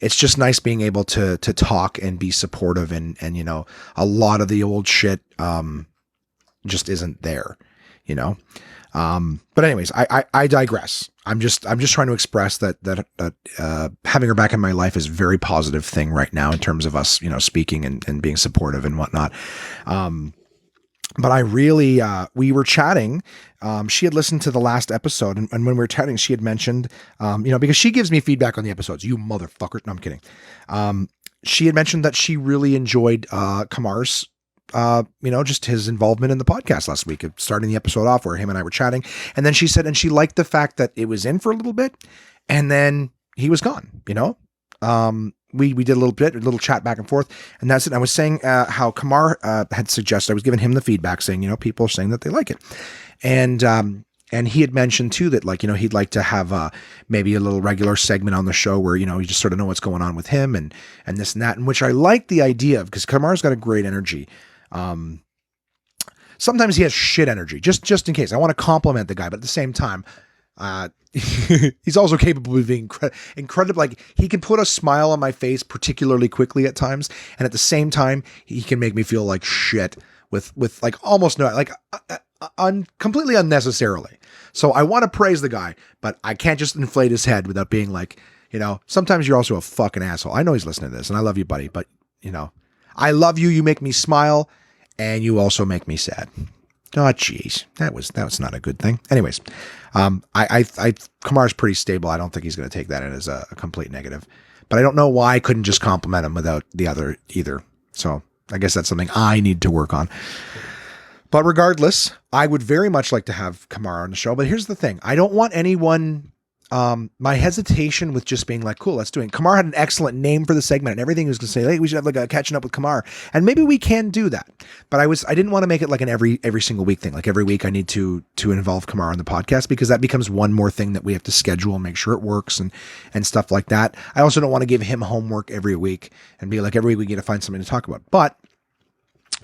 it's just nice being able to talk and be supportive and, a lot of the old shit, just isn't there, but anyways, I digress. I'm just trying to express that having her back in my life is a very positive thing right now in terms of us, speaking and being supportive and whatnot. But I really, we were chatting. She had listened to the last episode, and when we were chatting, she had mentioned, because she gives me feedback on the episodes. You motherfucker! No, I'm kidding. She had mentioned that she really enjoyed Kamar's, just his involvement in the podcast last week, starting the episode off where him and I were chatting, and then she said, and she liked the fact that it was in for a little bit, and then he was gone. We did a little chat back and forth, and that's it. I was saying how Kamar had suggested, I was giving him the feedback saying, people are saying that they like it. And he had mentioned too that he'd like to have maybe a little regular segment on the show where, you just sort of know what's going on with him and this and that, and which I like the idea of, because Kamar's got a great energy. Sometimes he has shit energy, just in case. I want to compliment the guy, but at the same time, he's also capable of being incredible. Like, he can put a smile on my face particularly quickly at times, and at the same time, he can make me feel like shit with like almost no, like completely unnecessarily. So I want to praise the guy, but I can't just inflate his head without being like, sometimes you're also a fucking asshole. I know he's listening to this, and I love you, buddy, but I love you. You make me smile, and you also make me sad. Oh, jeez, that was not a good thing. Anyways, Kamar's pretty stable. I don't think he's going to take that in as a complete negative, but I don't know why I couldn't just compliment him without the other either. So I guess that's something I need to work on. But regardless, I would very much like to have Kamar on the show. But here's the thing. I don't want anyone, my hesitation with just being like, cool, let's do it. Kamar had an excellent name for the segment and everything. He was going to say, hey, we should have like a catching up with Kamar. And maybe we can do that. But I didn't want to make it like an every single week thing. Like every week I need to involve Kamar on the podcast, because that becomes one more thing that we have to schedule and make sure it works and stuff like that. I also don't want to give him homework every week and be like, every week we get to find something to talk about. But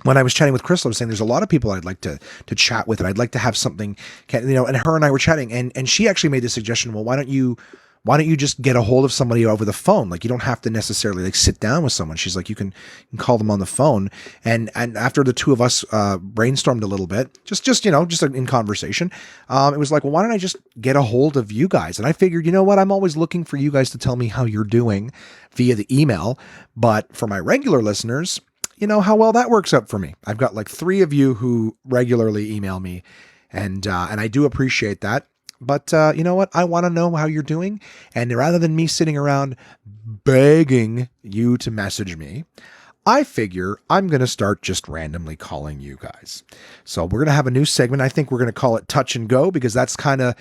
when I was chatting with Crystal, I was saying there's a lot of people I'd like to chat with, and I'd like to have something, and her and I were chatting, and she actually made the suggestion, well, why don't you just get a hold of somebody over the phone? Like, you don't have to necessarily like sit down with someone. She's like, you can call them on the phone. And after the two of us brainstormed a little bit, just in conversation, it was like, well, why don't I just get a hold of you guys? And I figured, you know what? I'm always looking for you guys to tell me how you're doing via the email. But for my regular listeners, how well that works out for me. I've got like 3 of you who regularly email me, and I do appreciate that. But you know what? I want to know how you're doing. And rather than me sitting around begging you to message me, I figure I'm going to start just randomly calling you guys. So we're going to have a new segment. I think we're going to call it Touch and Go, because that's kind of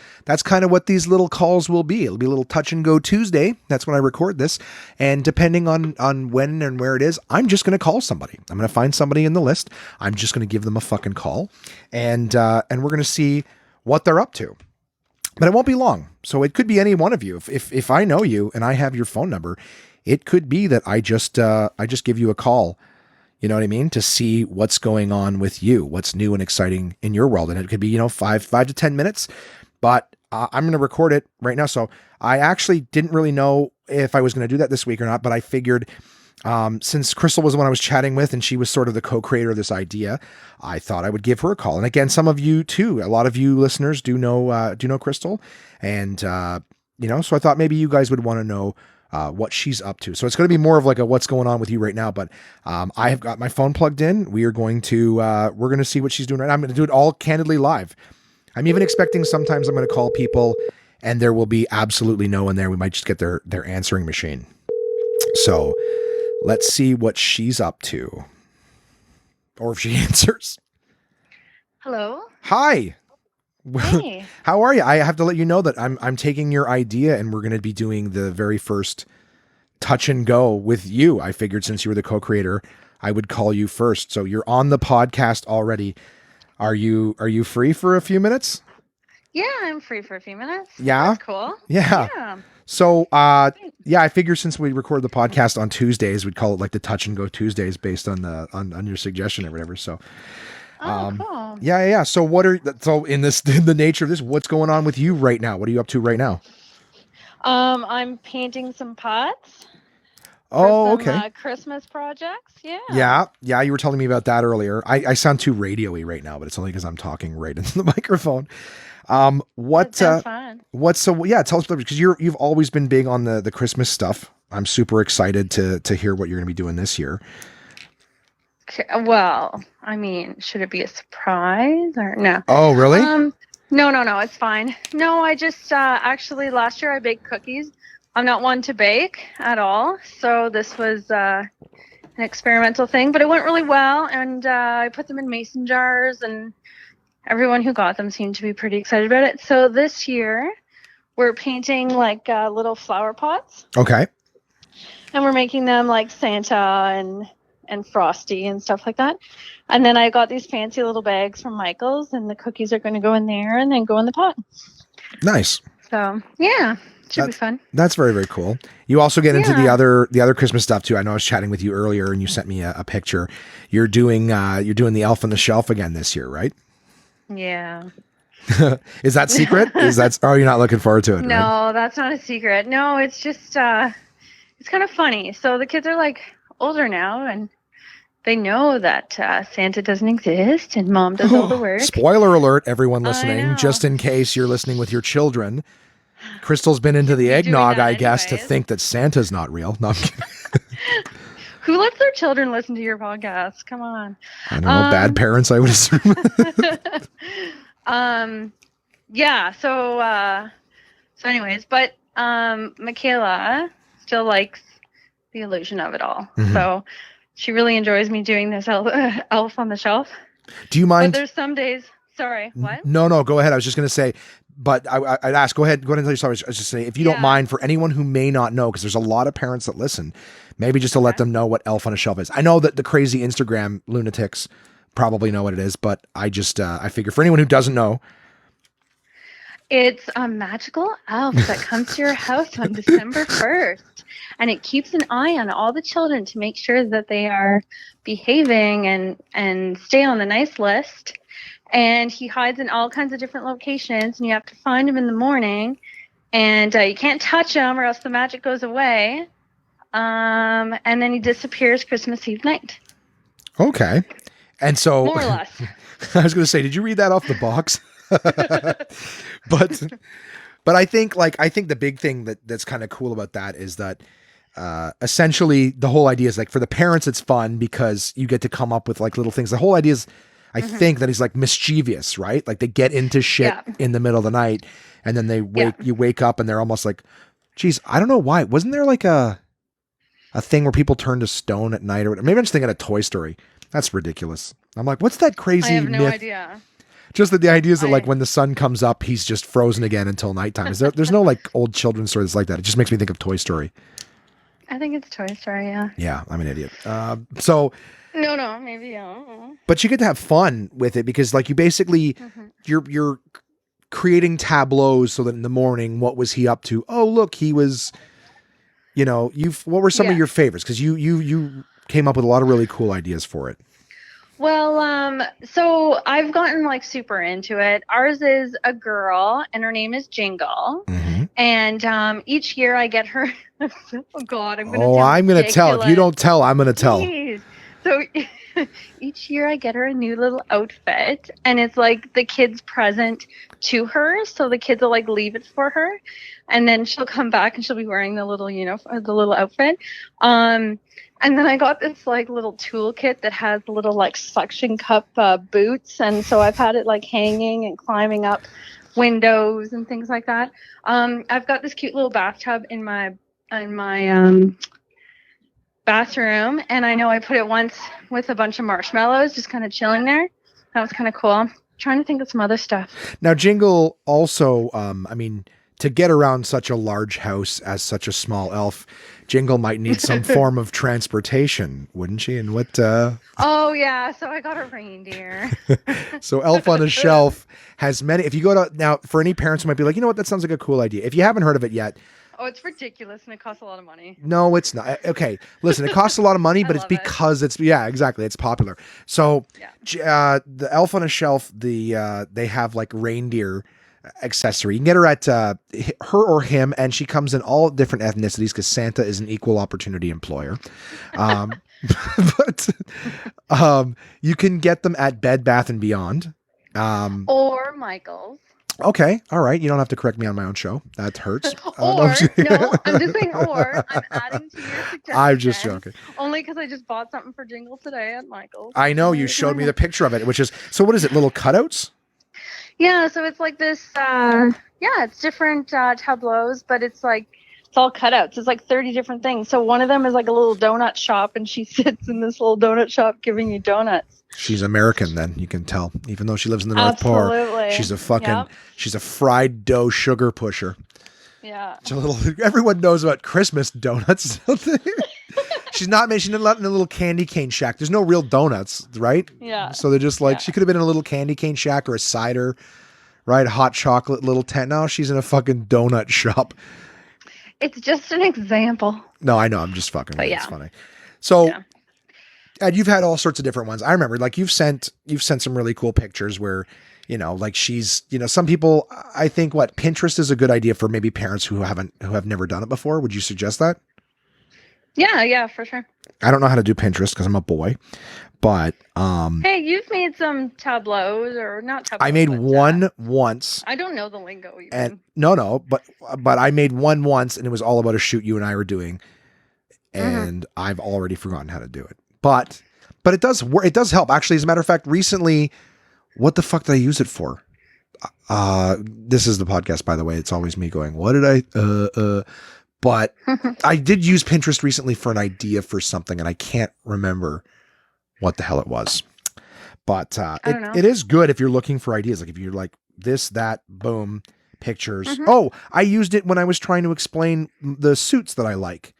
what these little calls will be. It'll be a little Touch and Go Tuesday. That's when I record this. And depending on when and where it is, I'm just going to call somebody. I'm going to find somebody in the list. I'm just going to give them a fucking call, and we're going to see what they're up to. But it won't be long. So it could be any one of you. If I know you and I have your phone number, it could be that I just give you a call, you know what I mean, to see what's going on with you, what's new and exciting in your world. And it could be, 5 to 10 minutes, but I'm going to record it right now. So I actually didn't really know if I was going to do that this week or not, but I figured, since Crystal was the one I was chatting with and she was sort of the co-creator of this idea, I thought I would give her a call. And again, some of you too, a lot of you listeners do know Crystal. And, so I thought maybe you guys would want to know what she's up to. So it's going to be more of like a what's going on with you right now. But I have got my phone plugged in. We're going to see what she's doing right now. I'm going to do it all candidly live. I'm even expecting sometimes I'm going to call people and there will be absolutely no one there. We might just get their answering machine. So let's see what she's up to, or if she answers. Hello. Hi. Hey. How are you? I have to let you know that I'm taking your idea and we're going to be doing the very first Touch and Go with you. I figured since you were the co-creator, I would call you first. So you're on the podcast already. Are you free for a few minutes? Yeah, I'm free for a few minutes. Yeah. That's cool. Yeah. So, I figure since we record the podcast on Tuesdays, we'd call it like the Touch and Go Tuesdays based on on your suggestion or whatever. So, cool. Yeah. So in the nature of this, what's going on with you right now? What are you up to right now? I'm painting some pots. Oh, for some, okay. Christmas projects. Yeah. Yeah. You were telling me about that earlier. I sound too radio-y right now, but it's only because I'm talking right into the microphone. That sounds fun. Tell us, because you've always been big on the Christmas stuff. I'm super excited to hear what you're going to be doing this year. Well, I mean, should it be a surprise or no? Oh, really? No, it's fine. No, I just actually last year I baked cookies. I'm not one to bake at all, so this was an experimental thing, but it went really well, and I put them in mason jars, and everyone who got them seemed to be pretty excited about it. So this year we're painting like little flower pots. Okay. And we're making them like Santa and Frosty and stuff like that. And then I got these fancy little bags from Michael's, and the cookies are going to go in there and then go in the pot. Nice. So yeah, should be fun. That's very, very cool. You also get into the other Christmas stuff too. I know I was chatting with you earlier, and you sent me a picture. You're doing the Elf on the Shelf again this year, right? Yeah. Is that secret? Are you not looking forward to it? No, right? That's not a secret. No, it's just it's kind of funny. So the kids are like older now, and they know that Santa doesn't exist and Mom does all the work. Spoiler alert, everyone listening, just in case you're listening with your children. Crystal's been into the eggnog, I guess, to think that Santa's not real. No, I'm kidding. Who lets their children listen to your podcast? Come on. I don't know, bad parents, I would assume. Yeah, so anyways, but Michaela still likes the illusion of it all. Mm-hmm. So she really enjoys me doing this elf on the shelf. Do you mind? But there's some days. Sorry, what? No, go ahead. I was just going to say, but I'd ask, go ahead and tell your story. I was just saying, if you don't mind, for anyone who may not know, because there's a lot of parents that listen, maybe just to let them know what Elf on a Shelf is. I know that the crazy Instagram lunatics probably know what it is, but I just, I figure for anyone who doesn't know. It's a magical elf that comes to your house on December 1st, and it keeps an eye on all the children to make sure that they are behaving and stay on the nice list. And he hides in all kinds of different locations, and you have to find him in the morning, and you can't touch him or else the magic goes away. And then he disappears Christmas Eve night. Okay. And so more or less. I was going to say, did you read that off the box? but I think the big thing that's kind of cool about that is that essentially the whole idea is like for the parents it's fun because you get to come up with like little things. The whole idea is I think that he's like mischievous, right? Like they get into shit in the middle of the night and then you wake up and they're almost like, geez, I don't know why. Wasn't there like a thing where people turn to stone at night or whatever? Maybe I'm just thinking of Toy Story. That's ridiculous. I'm like, what's that crazy myth? I have no idea. Just that the idea is that like when the sun comes up, he's just frozen again until nighttime. There's no like old children's stories like that. It just makes me think of Toy Story. I think it's Toy Story, yeah. Yeah, I'm an idiot. So no, maybe I don't know. But you get to have fun with it because like you basically you're creating tableaus so that in the morning, what was he up to? Oh, look, he was, what were some of your favorites? Because you came up with a lot of really cool ideas for it. Well, so I've gotten like super into it. Ours is a girl and her name is Jingle. Mm-hmm. And each year I get her. Oh God, I'm going to tell. If you don't tell, I'm going to tell. Jeez. So each year I get her a new little outfit and it's like the kids present to her. So the kids will like leave it for her and then she'll come back and she'll be wearing the little, the little outfit. And then I got this like little toolkit that has little like suction cup boots. And so I've had it like hanging and climbing up windows and things like that. I've got this cute little bathtub in my bathroom. And I know I put it once with a bunch of marshmallows just kind of chilling there. That was kind of cool. I'm trying to think of some other stuff. Now, Jingle also, to get around such a large house as such a small elf, Jingle might need some form of transportation, wouldn't she? And what? Oh yeah, so I got a reindeer. So Elf on a Shelf has many. If you go to now, for any parents who might be like, you know what, that sounds like a cool idea. If you haven't heard of it yet. Oh, it's ridiculous and it costs a lot of money. No, it's not. Okay, listen, it costs a lot of money, but it's because it's exactly, it's popular. So the Elf on a Shelf, they have like reindeer accessory. You can get her at her or him, and she comes in all different ethnicities because Santa is an equal opportunity employer. But you can get them at Bed Bath and Beyond, or Michael's. Okay, all right. You don't have to correct me on my own show. That hurts. No, Or no, I'm just saying. Or I'm adding to your I'm just suggestion joking. only because I just bought something for Jingle today at Michael's. I know you showed me the picture of it, which is so. What is it? Little cutouts? Yeah, so it's like this. Yeah, it's different tableaus, but it's like it's all cutouts. It's like 30 different things. So one of them is like a little donut shop, and she sits in this little donut shop giving you donuts. She's American, then you can tell. Even though she lives in the North Pole, Absolutely. she's a fucking Yep. she's a fried dough sugar pusher. Yeah. It's a little. Everyone knows about Christmas donuts. She's not in a little candy cane shack. There's no real donuts, right? Yeah. So they're just like Yeah. she could have been in a little candy cane shack or a cider, right? Hot chocolate little tent. Now she's in a fucking donut shop. It's just an example. No, I know. I'm just fucking. But It's yeah. funny. So. Yeah. And you've had all sorts of different ones. I remember, like you've sent some really cool pictures where, like she's, some people. I think what Pinterest is a good idea for maybe parents who have never done it before. Would you suggest that? Yeah, for sure. I don't know how to do Pinterest because I'm a boy, but Hey, you've made some tableaus or not tableaus. I made but, one once. I don't know the lingo even. And no, but I made one once, and it was all about a shoot you and I were doing, and I've already forgotten how to do it. But it does work. It does help. Actually, as a matter of fact, recently, what the fuck did I use it for? This is the podcast, by the way. It's always me going, what did I, but I did use Pinterest recently for an idea for something, and I can't remember what the hell it was. But it is good if you're looking for ideas. Like if you're like this, that, boom, pictures. Oh, I used it when I was trying to explain the suits that I like.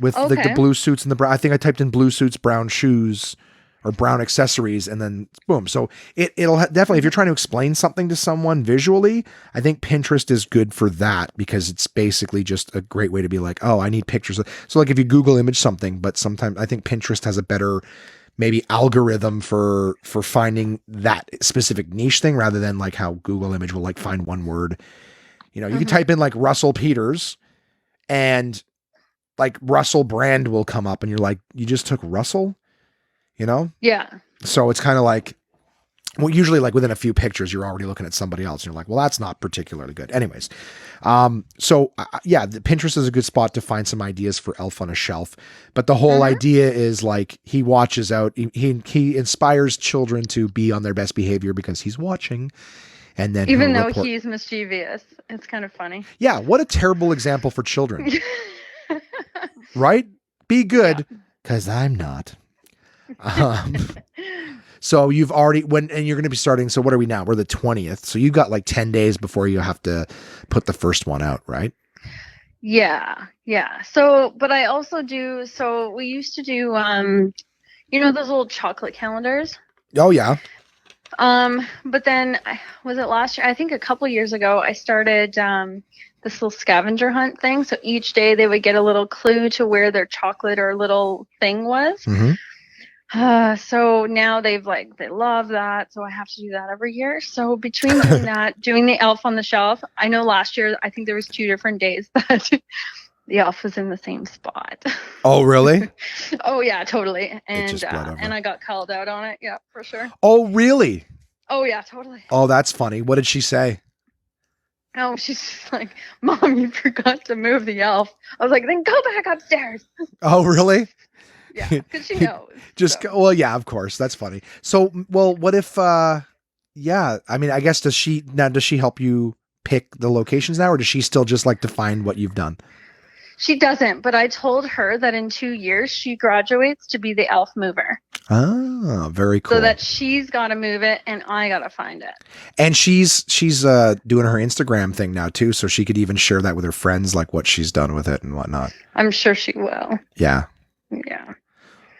With the blue suits and the brown. I think I typed in blue suits, brown shoes, or brown accessories, and then boom. So it'll definitely, if you're trying to explain something to someone visually, I think Pinterest is good for that because it's basically just a great way to be like, oh, I need pictures. So like if you Google image something, but sometimes I think Pinterest has a better maybe algorithm for finding that specific niche thing rather than like how Google image will like find one word. You can type in like Russell Peters and like Russell brand will come up and you're like, you just took Russell, Yeah. So it's kind of like, well, usually like within a few pictures, you're already looking at somebody else. And you're like, well, that's not particularly good. Anyways. Yeah, the Pinterest is a good spot to find some ideas for Elf on a Shelf. But the whole idea is like, he watches out, he inspires children to be on their best behavior because he's watching. And then even though he's mischievous, it's kind of funny. Yeah. What a terrible example for children. Right? Be good, because I'm not. So you've already and you're going to be starting. So what are we now? We're the 20th. So you've got like 10 days before you have to put the first one out, right? Yeah. So, but I also do. So we used to do, those little chocolate calendars. Oh yeah. But then was it last year? I think a couple years ago, I started this little scavenger hunt thing. So each day they would get a little clue to where their chocolate or little thing was. So now they love that. So I have to do that every year. So between doing that, doing the Elf on the Shelf, I know last year, I think there was 2 different days that the elf was in the same spot. Oh, really? Oh yeah, totally. And I got called out on it. Yeah, for sure. Oh, really? Oh yeah, totally. Oh, that's funny. What did she say? Oh, she's just like, Mom, you forgot to move the elf. I was like, then go back upstairs. Oh, really? Yeah, because she knows. Well, yeah, of course. That's funny. So, well, what if, yeah, I mean, I guess does she help you pick the locations now, or does she still just like to find what you've done? She doesn't, but I told her that in 2 years she graduates to be the elf mover. Ah, very cool. So that she's got to move it and I got to find it. And she's doing her Instagram thing now too, so she could even share that with her friends, like what she's done with it and whatnot. I'm sure she will. Yeah. Yeah.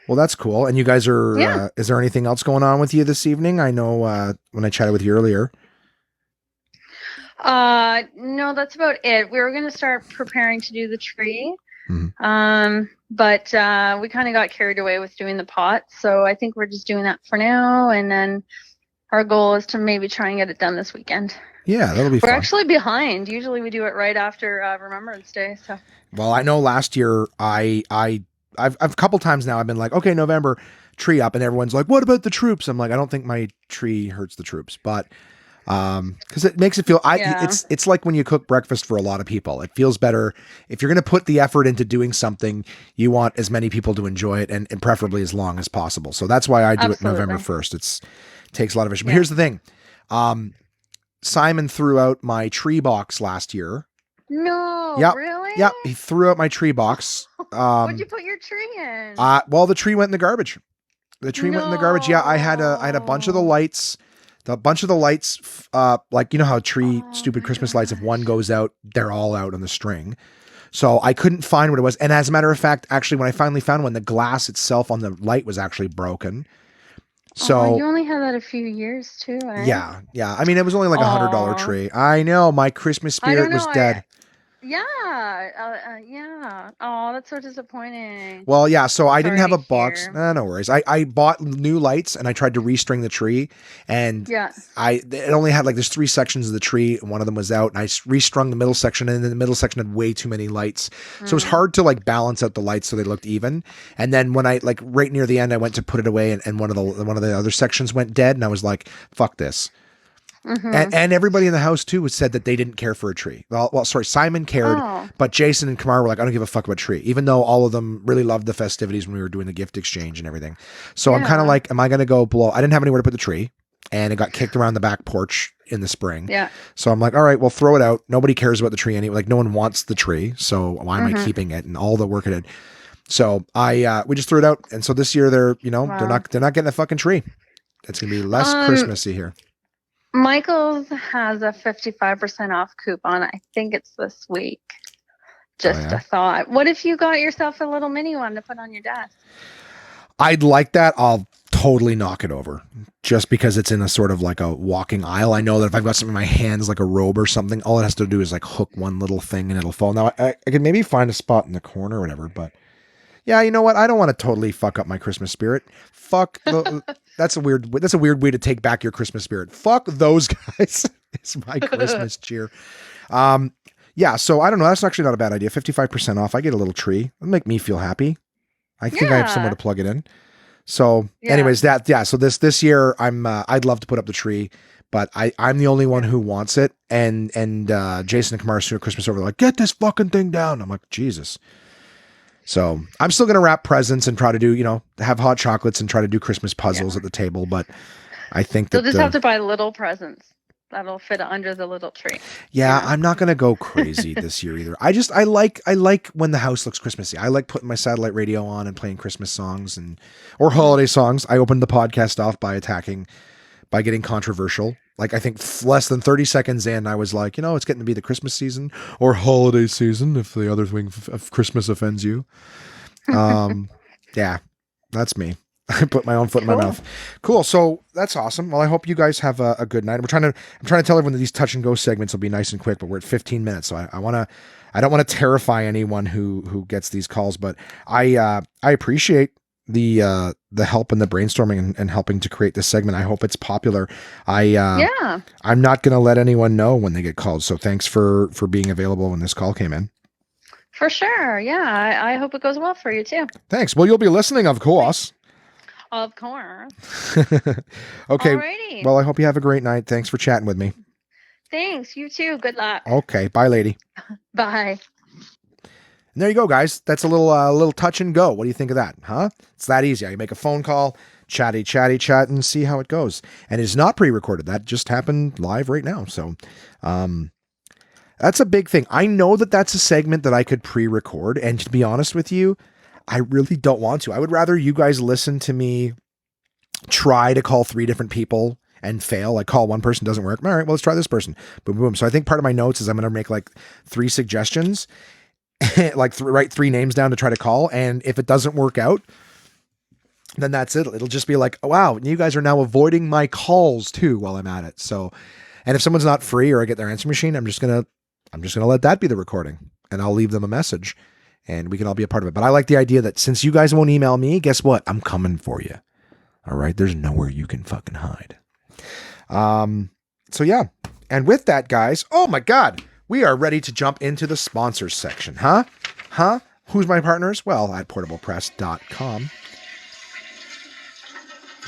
Well, that's cool. And you guys are, is there anything else going on with you this evening? I know when I chatted with you earlier. No, that's about it. We were going to start preparing to do the tree. But we kind of got carried away with doing the pot. So I think we're just doing that for now. And then our goal is to maybe try and get it done this weekend. Yeah, that'll be fun. We're actually behind. Usually we do it right after Remembrance Day. So. Well, I know last year I've a couple times now I've been like, okay, November tree up, and everyone's like, what about the troops? I'm like, I don't think my tree hurts the troops, but Because it makes it feel. Yeah. It's like when you cook breakfast for a lot of people. It feels better if you're going to put the effort into doing something. You want as many people to enjoy it, and preferably as long as possible. So that's why I do it November Absolutely. 1st. It takes a lot of vision. But Yeah. here's the thing. Simon threw out my tree box last year. No, Yep. really? Yep. He threw out my tree box. What'd you put your tree in? Well, the tree went in the garbage. The tree went in the garbage. Yeah, I had a bunch of the No. lights. The bunch of the lights, like you know how tree Oh stupid my Christmas lights, if one gosh. goes out, they're all out on the string. So I couldn't find what it was. And as a matter of fact, actually, when I finally found one, the glass itself on the light was actually broken. Oh, you So only had that a few years too, eh? yeah. I mean, it was only like $100 Oh, tree. I know my Christmas I spirit don't was know. dead. Yeah. Oh, that's so disappointing. Well, yeah, so I didn't Sorry have to a box. hear. No worries. I bought new lights and I tried to restring the tree, and Yeah. it only had like there's three sections of the tree, and one of them was out, and I restrung the middle section, and then the middle section had way too many lights, so it was Mm. hard to like balance out the lights so they looked even. And then when I like right near the end, I went to put it away, and one of the other sections went dead, and I was like, "Fuck this." Mm-hmm. And everybody in the house too said that they didn't care for a tree. Well, sorry, Simon cared, Oh, but Jason and Kamar were like, I don't give a fuck about a tree, even though all of them really loved the festivities when we were doing the gift exchange and everything. So I'm kind of yeah. like, am I going to go blow? I didn't have anywhere to put the tree, and it got kicked around the back porch in the spring. Yeah. So I'm like, all right, well, throw it out. Nobody cares about the tree anyway. Like no one wants the tree, so why am I Mm-hmm. keeping it and all the work it did? So we just threw it out, and so this year Wow. they're not getting a fucking tree. It's gonna be less Um, Christmassy here. Michael's has a 55% off coupon. I think it's this week. Oh Just yeah. a thought. What if you got yourself a little mini one to put on your desk? I'd like that. I'll totally knock it over just because it's in a sort of like a walking aisle. I know that if I've got something in my hands, like a robe or something, all it has to do is like hook one little thing and it'll fall. Now, I could maybe find a spot in the corner or whatever, but yeah, you know what? I don't want to totally fuck up my Christmas spirit. Fuck the. That's a weird way to take back your Christmas spirit. Fuck those guys. It's my Christmas cheer. Um, yeah. So I don't know. That's actually not a bad idea. 55% off. I get a little tree. It'll make me feel happy. I think I have somewhere Yeah. to plug it in. So, Yeah. anyways, so this year I'd love to put up the tree, but I'm the only one Yeah. who wants it. And Jason and Kamara soon Christmas over, they're like, get this fucking thing down. I'm like, Jesus. So I'm still gonna wrap presents and try to do, have hot chocolates and try to do Christmas puzzles Yeah. at the table. But I think You'll that just have to buy little presents that'll fit under the little tree. yeah, Yeah. I'm not gonna go crazy this year either. I like when the house looks Christmassy. I like putting my satellite radio on and playing Christmas songs or holiday songs. I opened the podcast off by getting controversial. Like I think less than 30 seconds in, I was like, it's getting to be the Christmas season or holiday season if the other thing of Christmas offends you. Yeah, that's me. I put my own foot in my Cool. mouth. Cool. So that's awesome. Well, I hope you guys have a good night. I'm trying to tell everyone that these touch and go segments will be nice and quick, but we're at 15 minutes. So I don't want to terrify anyone who gets these calls, but I appreciate the help and the brainstorming and helping to create this segment. I hope it's popular. Yeah. I'm not going to let anyone know when they get called. So thanks for being available when this call came in. For sure. Yeah. I hope it goes well for you too. Thanks. Well, you'll be listening, of course. Of course. Okay. Alrighty. Well, I hope you have a great night. Thanks for chatting with me. Thanks. You too. Good luck. Okay. Bye, lady. Bye. And there you go, guys. That's a little touch and go. What do you think of that? Huh? It's that easy. You make a phone call, chat and see how it goes. And it's not pre-recorded. That just happened live right now. So, that's a big thing. I know that that's a segment that I could pre-record. And to be honest with you, I really don't want to. I would rather you guys listen to me try to call 3 different people and fail. Like call one person, doesn't work. All right, well, let's try this person. Boom, boom. So I think part of my notes is I'm going to make like 3 suggestions, like write 3 names down to try to call. And if it doesn't work out, then that's it. It'll just be like, oh, wow, you guys are now avoiding my calls too while I'm at it. So, and if someone's not free or I get their answer machine, I'm just going to let that be the recording and I'll leave them a message and we can all be a part of it. But I like the idea that since you guys won't email me, guess what? I'm coming for you. All right. There's nowhere you can fucking hide. So yeah. And with that, guys, oh my God, we are ready to jump into the sponsors section. Huh? Who's my partners? Well, at portablepress.com.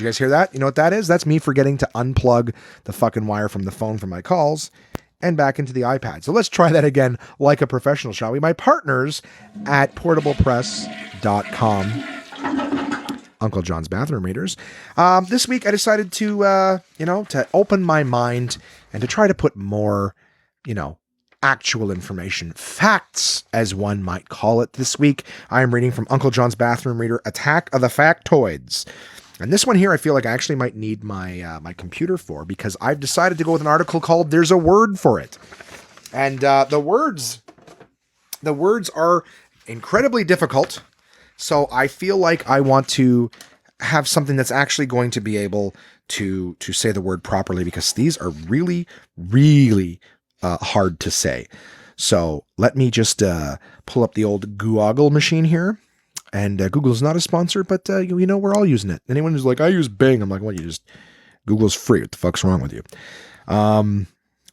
you guys hear that? You know what that is? That's me forgetting to unplug the fucking wire from the phone from my calls and back into the iPad. So let's try that again like a professional, shall we? My partners at portablepress.com, Uncle John's Bathroom Readers. This week I decided to, to open my mind and to try to put more, actual information, facts, as one might call it. This week I am reading from Uncle John's Bathroom Reader, Attack of the Factoids. And this one here, I feel like I actually might need my my computer for, because I've decided to go with an article called "There's a Word for It," and the words are incredibly difficult. So I feel like I want to have something that's actually going to be able to say the word properly, because these are really, really hard to say. So let me just pull up the old Google machine here. And Google's not a sponsor, but we're all using it. Anyone who's like, I use Bing, I'm like, well, Google's free. What the fuck's wrong with you?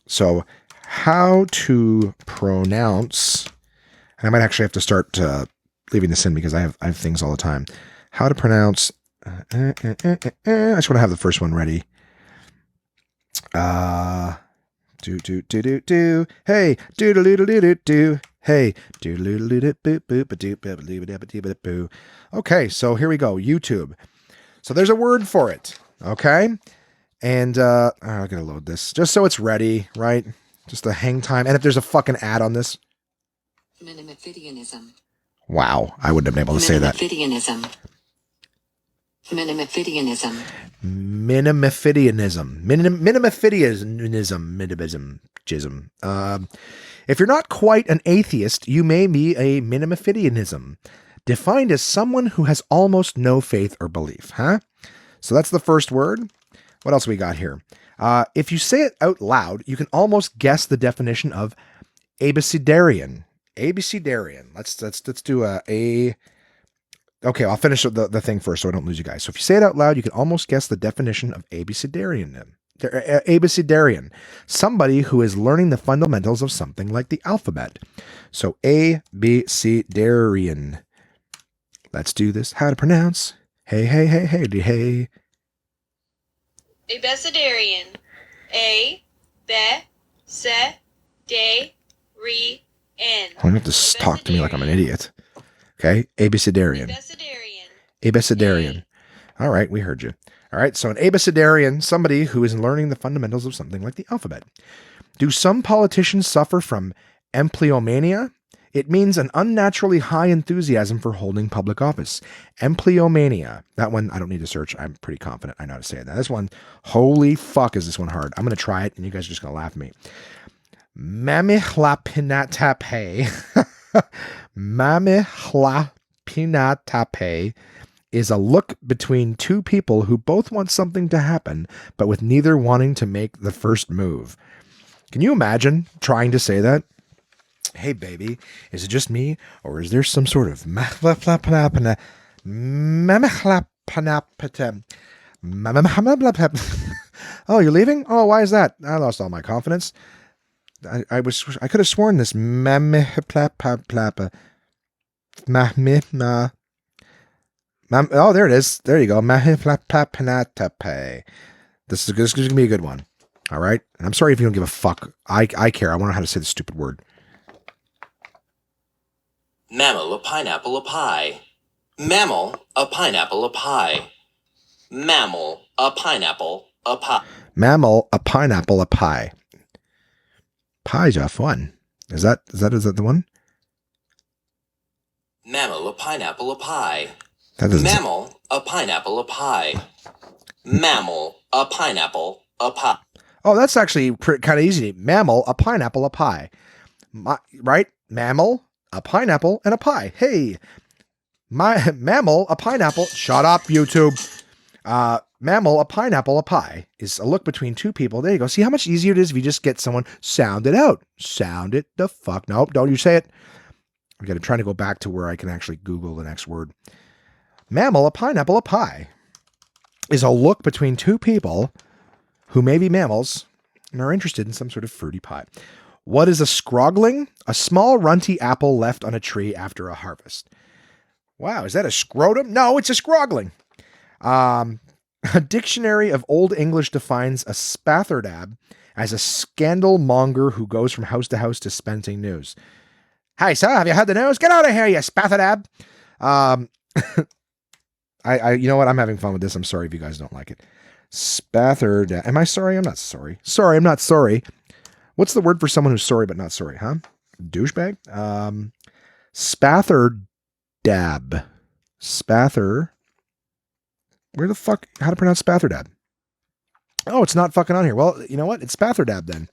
So how to pronounce, and I might actually have to start leaving this in because I have things all the time. How to pronounce, I just want to have the first one ready. Hey, do. Hey, okay, so here we go. YouTube. So there's a word for it. Okay. And I'm going to load this just so it's ready, right? Just a hang time. And if there's a fucking ad on this. Minimophidianism. Wow. I wouldn't have been able to say that. Minimophidianism. Minimophidianism. Minimophidianism. Minimophidianism. If you're not quite an atheist, you may be a minimophidianism, defined as someone who has almost no faith or belief, huh? So that's the first word. What else we got here? If you say it out loud, you can almost guess the definition of abecedarian. Abecedarian. Let's do a. Okay, I'll finish the thing first so I don't lose you guys. So if you say it out loud, you can almost guess the definition of abecedarian. Abecedarian, somebody who is learning the fundamentals of something like the alphabet. So abecedarian. Let's do this. How to pronounce? Hey. Abecedarian. A-B-C-D-A-R-I-N. You have to talk to me like I'm an idiot. Okay, abecedarian. Abecedarian. All right, we heard you. All right, so an abecedarian, somebody who is learning the fundamentals of something like the alphabet. Do some politicians suffer from empleomania? It means an unnaturally high enthusiasm for holding public office. Empleomania. That one, I don't need to search. I'm pretty confident I know how to say that. This one, holy fuck, is this one hard. I'm going to try it, and you guys are just going to laugh at me. Mamichlapinatape. Mamichlapinatape is a look between two people who both want something to happen, but with neither wanting to make the first move. Can you imagine trying to say that? Hey, baby, is it just me, or is there some sort of Oh, you're leaving? Oh, why is that? I lost all my confidence. I could have sworn this oh, there it is. There you go. This is going to be a good one. All right. And I'm sorry if you don't give a fuck. I care. I want to know how to say the stupid word. Mammal, a pineapple, a pie. Mammal, a pineapple, a pie. Mammal, a pineapple, a pie. Mammal, a pineapple, a pie. Pie's a fun. Is that the one? Mammal, a pineapple, a pie. Mammal, a pineapple, a pie. Mammal, a pineapple, a pie. Oh, that's actually kind of easy. Mammal, a pineapple, a pie. Right? Mammal, a pineapple, and a pie. Hey, my mammal, a pineapple. Shut up, YouTube. Mammal, a pineapple, a pie is a look between two people. There you go. See how much easier it is if you just get someone sound it out. Sound it the fuck. Nope, don't you say it. I'm trying to go back to where I can actually Google the next word. Mammal, a pineapple, a pie is a look between two people who may be mammals and are interested in some sort of fruity pie. What is a scrogling? A small runty apple left on a tree after a harvest. Wow, is that a scrotum? No, it's a scrogling. A dictionary of Old English defines a spatherdab as a scandal monger who goes from house to house dispensing news. Hey, sir, have you heard the news? Get out of here, you spatherdab. Um, you know what? I'm having fun with this. I'm sorry if you guys don't like it. Spatherdab. Am I sorry? I'm not sorry. Sorry, I'm not sorry. What's the word for someone who's sorry but not sorry, huh? Douchebag? Spatherdab. Spather. Where the fuck? How to pronounce spatherdab? Oh, it's not fucking on here. Well, you know what? It's spatherdab then.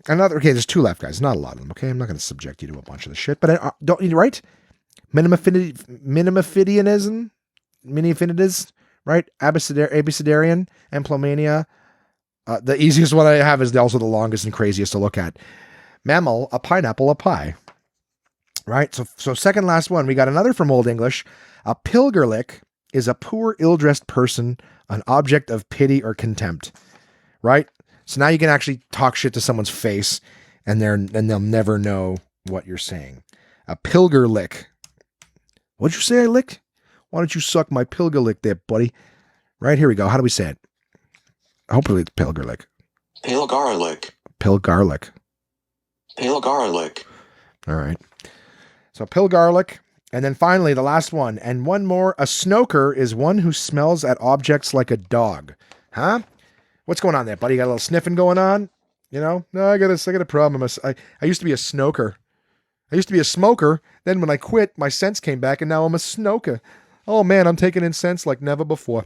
Okay, there's 2 left, guys. Not a lot of them, okay? I'm not going to subject you to a bunch of the shit, but don't you, right? Minimophidianism? Mini-affinities, right? Abecedarian, Emplomania. The easiest one I have is also the longest and craziest to look at. Mammal, a pineapple, a pie. Right? So second last one. We got another from Old English. A pilgerlick is a poor, ill-dressed person, an object of pity or contempt. Right? So now you can actually talk shit to someone's face and they'll never know what you're saying. A pilgerlick. What'd you say I licked? Why don't you suck my pilgerlick there, buddy? Right, here we go. How do we say it? Hopefully it's pilgerlick. Pale garlic. Pilgarlic. Pale garlic. All right. So pilgarlic. And then finally, the last one. And one more. A snoker is one who smells at objects like a dog. Huh? What's going on there, buddy? You got a little sniffing going on? You know? No, I got a problem. I used to be a snoker. I used to be a smoker. Then when I quit, my sense came back, and now I'm a snoker. Oh, man, I'm taking in scents like never before.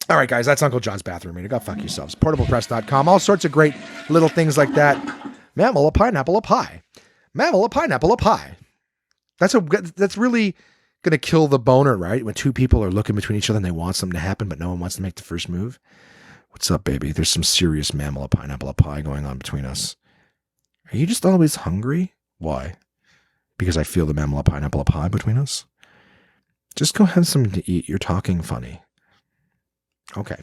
All right, guys, that's Uncle John's bathroom reader. Go fuck yourselves. Portablepress.com. All sorts of great little things like that. Mammal, a pineapple, a pie. Mammal, a pineapple, a pie. That's really going to kill the boner, right? When 2 people are looking between each other and they want something to happen, but no one wants to make the first move. What's up, baby? There's some serious mammal, a pineapple, a pie going on between us. Are you just always hungry? Why? Because I feel the mammal, a pineapple, a pie between us? Just go have something to eat. You're talking funny. Okay.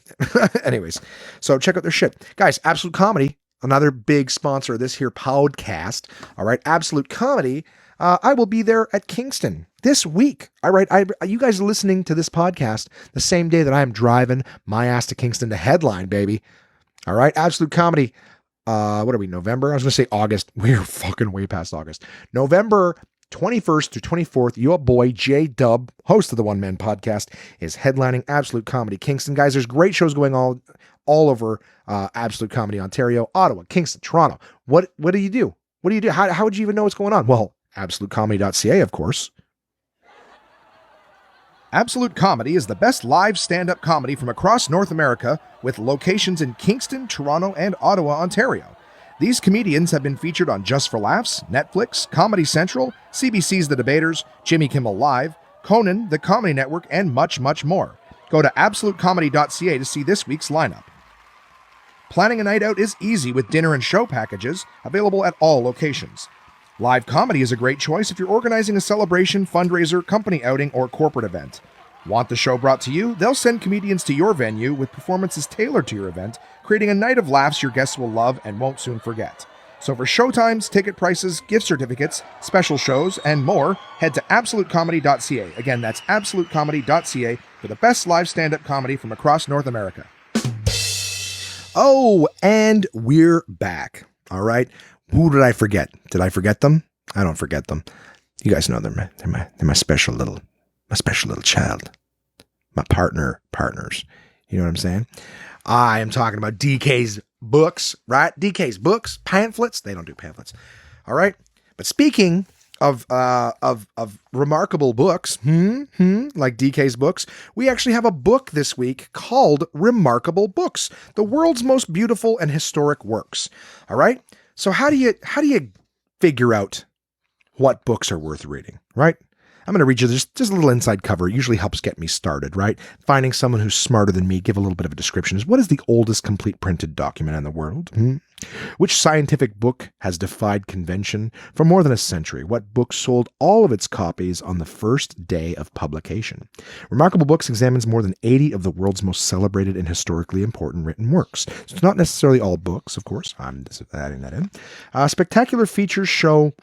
Anyways, so check out their shit. Guys, Absolute Comedy, another big sponsor of this here podcast. All right, Absolute Comedy. I will be there at Kingston this week. All right, you guys are listening to this podcast the same day that I am driving my ass to Kingston to headline, baby. All right, Absolute Comedy. What are we, November? I was going to say August. We're fucking way past August. November 21st to 24th, your boy J-Dub, host of the One Man Podcast, is headlining Absolute Comedy Kingston. Guys, there's great shows going all over Absolute Comedy Ontario, Ottawa, Kingston, Toronto. What do you do? What do you do? How would you even know what's going on? Well, absolutecomedy.ca, of course. Absolute Comedy is the best live stand-up comedy from across North America, with locations in Kingston, Toronto, and Ottawa, Ontario. These comedians have been featured on Just for Laughs, Netflix, Comedy Central, CBC's The Debaters, Jimmy Kimmel Live, Conan, The Comedy Network, and much, much more. Go to absolutecomedy.ca to see this week's lineup. Planning a night out is easy with dinner and show packages available at all locations. Live comedy is a great choice if you're organizing a celebration, fundraiser, company outing, or corporate event. Want the show brought to you? They'll send comedians to your venue with performances tailored to your event, creating a night of laughs your guests will love and won't soon forget. So for showtimes, ticket prices, gift certificates, special shows, and more, head to absolutecomedy.ca. Again, that's absolutecomedy.ca for the best live stand-up comedy from across North America. Oh, and we're back. All right. Who did I forget? Did I forget them? I don't forget them. You guys know they're my special little child. My partners. You know what I'm saying? I am talking about DK's books, right? DK's books, pamphlets. They don't do pamphlets. All right. But speaking of remarkable books, like DK's books, we actually have a book this week called Remarkable Books, the world's most beautiful and historic works. All right. So how do you figure out what books are worth reading, right? I'm going to read you just a little inside cover. It usually helps get me started, right? Finding someone who's smarter than me, give a little bit of a description. What is the oldest complete printed document in the world? Which scientific book has defied convention for more than a century? What book sold all of its copies on the first day of publication? Remarkable Books examines more than 80 of the world's most celebrated and historically important written works. So it's not necessarily all books, of course. I'm just adding that in. Spectacular features show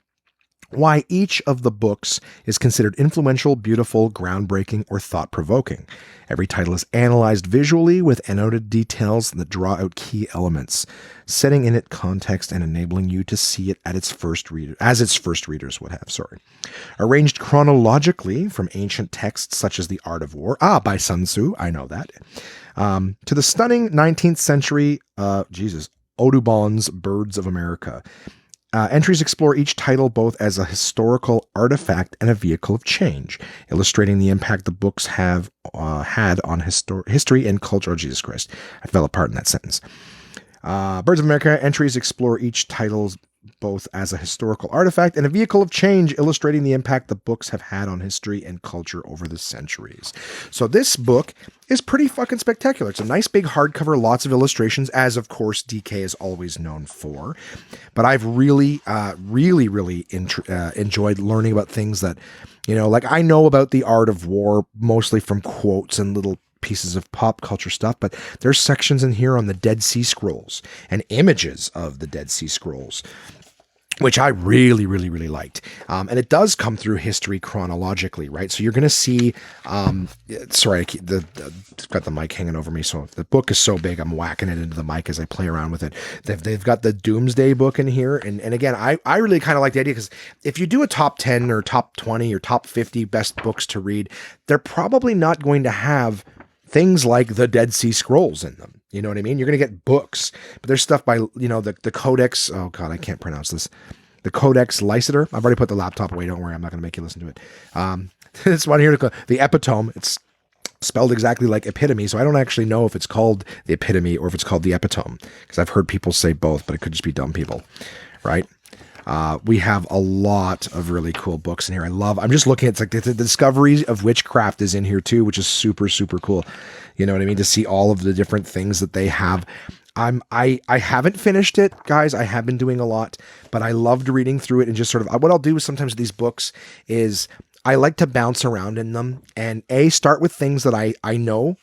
why each of the books is considered influential, beautiful, groundbreaking, or thought-provoking. Every title is analyzed visually with annotated details that draw out key elements, setting in it context and enabling you to see it as its first readers would have. Arranged chronologically from ancient texts such as The Art of War, by Sun Tzu, I know that, to the stunning 19th century, Audubon's Birds of America. Entries explore each title both as a historical artifact and a vehicle of change, illustrating the impact the books have had on history and culture. Oh, Jesus Christ. I fell apart in that sentence. Birds of America entries explore each title both as a historical artifact and a vehicle of change, illustrating the impact the books have had on history and culture over the centuries. So this book is pretty fucking spectacular. It's a nice big hardcover, lots of illustrations, as of course DK is always known for. But I've really enjoyed learning about things that, like I know about the Art of War mostly from quotes and little pieces of pop culture stuff, but there's sections in here on the Dead Sea Scrolls and images of the Dead Sea Scrolls, which I really liked. And it does come through history chronologically, right? So you're going to see, sorry, I've got the mic hanging over me. So the book is so big, I'm whacking it into the mic as I play around with it. They've got the Doomsday book in here. And again, I really kind of like the idea because if you do a top 10 or top 20 or top 50 best books to read, they're probably not going to have things like the Dead Sea Scrolls in them. You know what I mean? You're going to get books, but there's stuff by, the Codex. Oh God, I can't pronounce this. The Codex Lycitor. I've already put the laptop away. Don't worry. I'm not going to make you listen to it. This one here, the Epitome. It's spelled exactly like epitome. So I don't actually know if it's called the Epitome or if it's called the Epitome, because I've heard people say both, but it could just be dumb people, right? We have a lot of really cool books in here. I'm just looking at the discoveries of witchcraft is in here too, which is super cool. You know what I mean? To see all of the different things that they have. I haven't finished it, guys. I have been doing a lot, but I loved reading through it and just sort of, what I'll do sometimes with these books is I like to bounce around in them and start with things that I know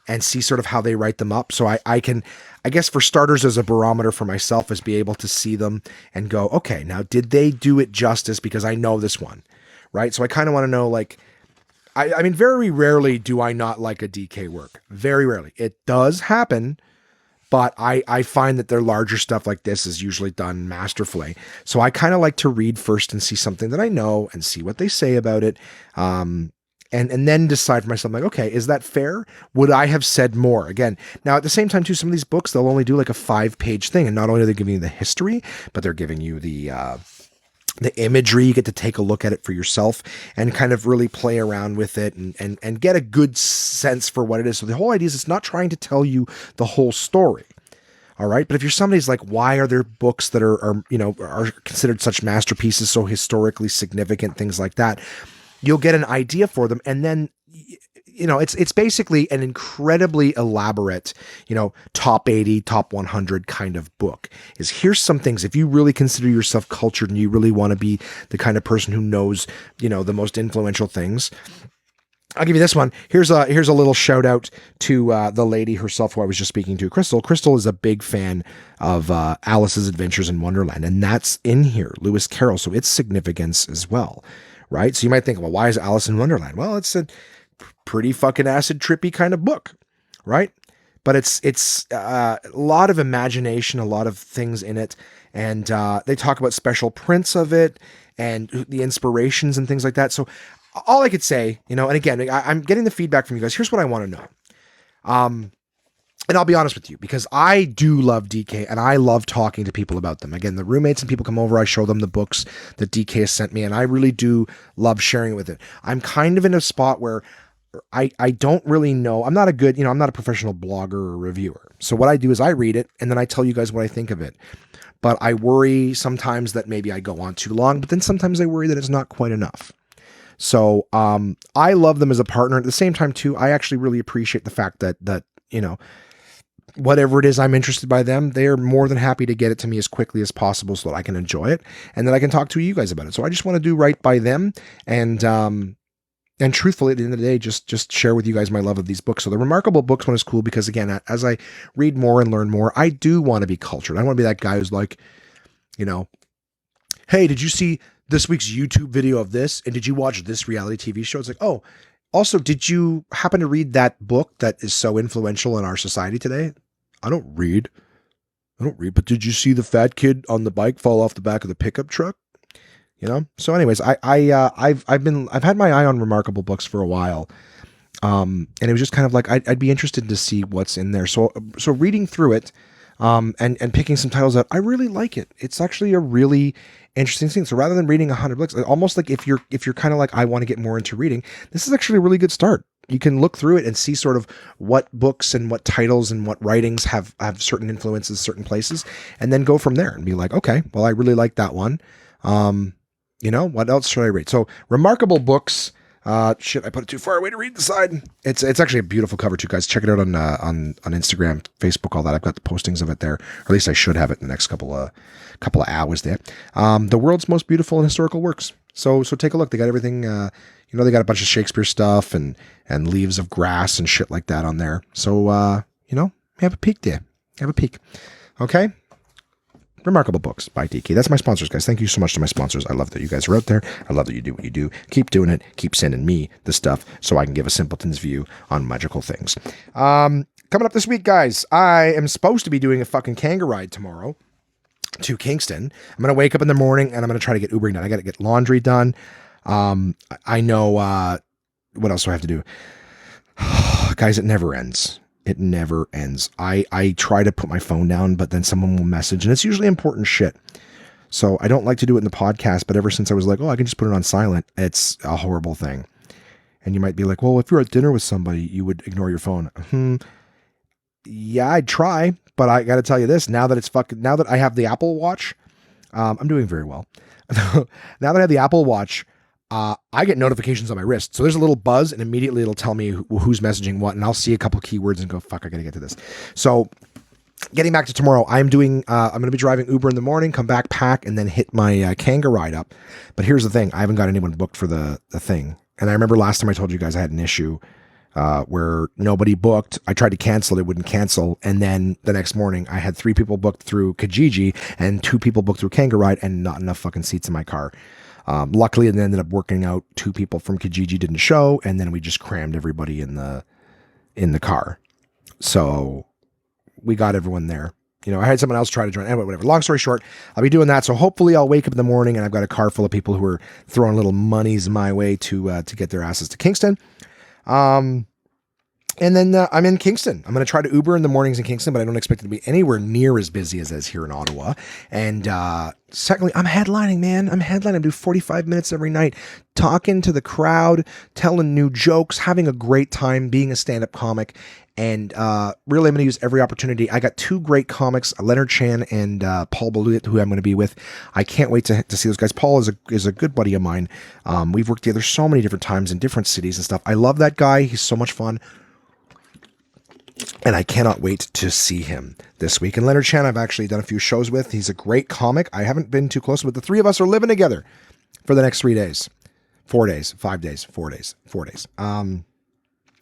and see sort of how they write them up. So I can, I guess for starters, as a barometer for myself, is be able to see them and go, okay, now did they do it justice? Because I know this one, right? So I kind of want to know, like, I mean, very rarely do I not like a DK work. Very rarely. It does happen, but I find that their larger stuff like this is usually done masterfully. So I kind of like to read first and see something that I know and see what they say about it. And then decide for myself, like, okay, is that fair? Would I have said more? Again, now at the same time too, some of these books, they'll only do like a 5-page thing. And not only are they giving you the history, but they're giving you the imagery. You get to take a look at it for yourself and kind of really play around with it and get a good sense for what it is. So the whole idea is it's not trying to tell you the whole story. All right. But if you're somebody's like, why are there books that are considered such masterpieces, so historically significant, things like that, you'll get an idea for them. And then, it's basically an incredibly elaborate, top 80, top 100 kind of book. Is here's some things, if you really consider yourself cultured and you really want to be the kind of person who knows, the most influential things, I'll give you this one. Here's a little shout out to the lady herself who I was just speaking to, Crystal. Crystal is a big fan of Alice's Adventures in Wonderland, and that's in here, Lewis Carroll. So it's significance as well, right? So you might think, well, why is Alice in Wonderland? Well, it's a pretty fucking acid trippy kind of book, right? But it's a lot of imagination, a lot of things in it, and they talk about special prints of it and the inspirations and things like that. So all I could say, and again, I'm getting the feedback from you guys. Here's what I want to know. And I'll be honest with you, because I do love DK and I love talking to people about them. Again, the roommates and people come over, I show them the books that DK has sent me, and I really do love sharing it with it. I'm kind of in a spot where I don't really know. I'm not a good, I'm not a professional blogger or reviewer. So what I do is I read it and then I tell you guys what I think of it. But I worry sometimes that maybe I go on too long, but then sometimes I worry that it's not quite enough. So I love them as a partner. At the same time, too, I actually really appreciate the fact that whatever it is I'm interested by them, they're more than happy to get it to me as quickly as possible so that I can enjoy it and that I can talk to you guys about it. So I just want to do right by them and truthfully, at the end of the day, just share with you guys my love of these books. So the Remarkable Books one is cool because, again, as I read more and learn more, I do want to be cultured. I want to be that guy who's like, hey, did you see this week's YouTube video of this, and did you watch this reality TV show? It's like, oh, also, did you happen to read that book that is so influential in our society today? I don't read, but did you see the fat kid on the bike fall off the back of the pickup truck? You know? So anyways, I've had my eye on remarkable books for a while. And it was just kind of like, I'd be interested to see what's in there. So reading through it, and picking some titles out, I really like it. It's actually a really interesting thing. So rather than reading 100 books, almost like if you're kind of like, I want to get more into reading, this is actually a really good start. You can look through it and see sort of what books and what titles and what writings have certain influences, certain places, and then go from there and be like, okay, well, I really like that one. What else should I read? So remarkable books. Shit, I put it too far away to read the side. It's actually a beautiful cover too, guys. Check it out on Instagram, Facebook, all that. I've got the postings of it there, or at least I should have it in the next couple of hours there. The world's most beautiful and historical works. So take a look. They got everything. They got a bunch of Shakespeare stuff and Leaves of Grass and shit like that on there. So have a peek there. Have a peek. Okay. Remarkable Books by DK. That's my sponsors, guys. Thank you so much to my sponsors. I love that you guys are out there. I love that you do what you do. Keep doing it. Keep sending me the stuff so I can give a simpleton's view on magical things. Coming up this week, guys, I am supposed to be doing a fucking kangaroo ride tomorrow to Kingston. I'm going to wake up in the morning and I'm going to try to get Ubering done. I got to get laundry done. I know, what else do I have to do? Guys, it never ends. It never ends. I try to put my phone down, but then someone will message, and it's usually important shit. So I don't like to do it in the podcast, but ever since I was like, oh, I can just put it on silent, it's a horrible thing. And you might be like, well, if you're at dinner with somebody, you would ignore your phone. Yeah, I'd try, but I got to tell you this, now that I have the Apple Watch, I'm doing very well. Now that I have the Apple Watch, I get notifications on my wrist. So there's a little buzz and immediately it'll tell me who's messaging what. And I'll see a couple keywords and go, fuck, I got to get to this. So getting back to tomorrow, I'm going to be driving Uber in the morning, come back, pack, and then hit my Kanga ride up. But here's the thing. I haven't got anyone booked for the thing. And I remember last time I told you guys I had an issue where nobody booked. I tried to cancel. It wouldn't cancel. And then the next morning I had 3 people booked through Kijiji and 2 people booked through Kanga ride and not enough fucking seats in my car. Luckily, it ended up working out. 2 people from Kijiji didn't show, and then we just crammed everybody in the car. So we got everyone there. I had someone else try to join. Anyway, whatever. Long story short, I'll be doing that. So hopefully, I'll wake up in the morning and I've got a car full of people who are throwing little monies my way to get their asses to Kingston. And then I'm in Kingston. I'm going to try to Uber in the mornings in Kingston, but I don't expect it to be anywhere near as busy as it is here in Ottawa. And secondly, I'm headlining, man. I'm headlining. I do 45 minutes every night, talking to the crowd, telling new jokes, having a great time, being a stand-up comic. And really, I'm going to use every opportunity. I got 2 great comics, Leonard Chan and Paul Balut, who I'm going to be with. I can't wait to see those guys. Paul is a good buddy of mine. We've worked together so many different times in different cities and stuff. I love that guy. He's so much fun. And I cannot wait to see him this week. And Leonard Chan, I've actually done a few shows with. He's a great comic. I haven't been too close, but the 3 of us are living together for the next 3 days, 4 days, 5 days, 4 days, 4 days.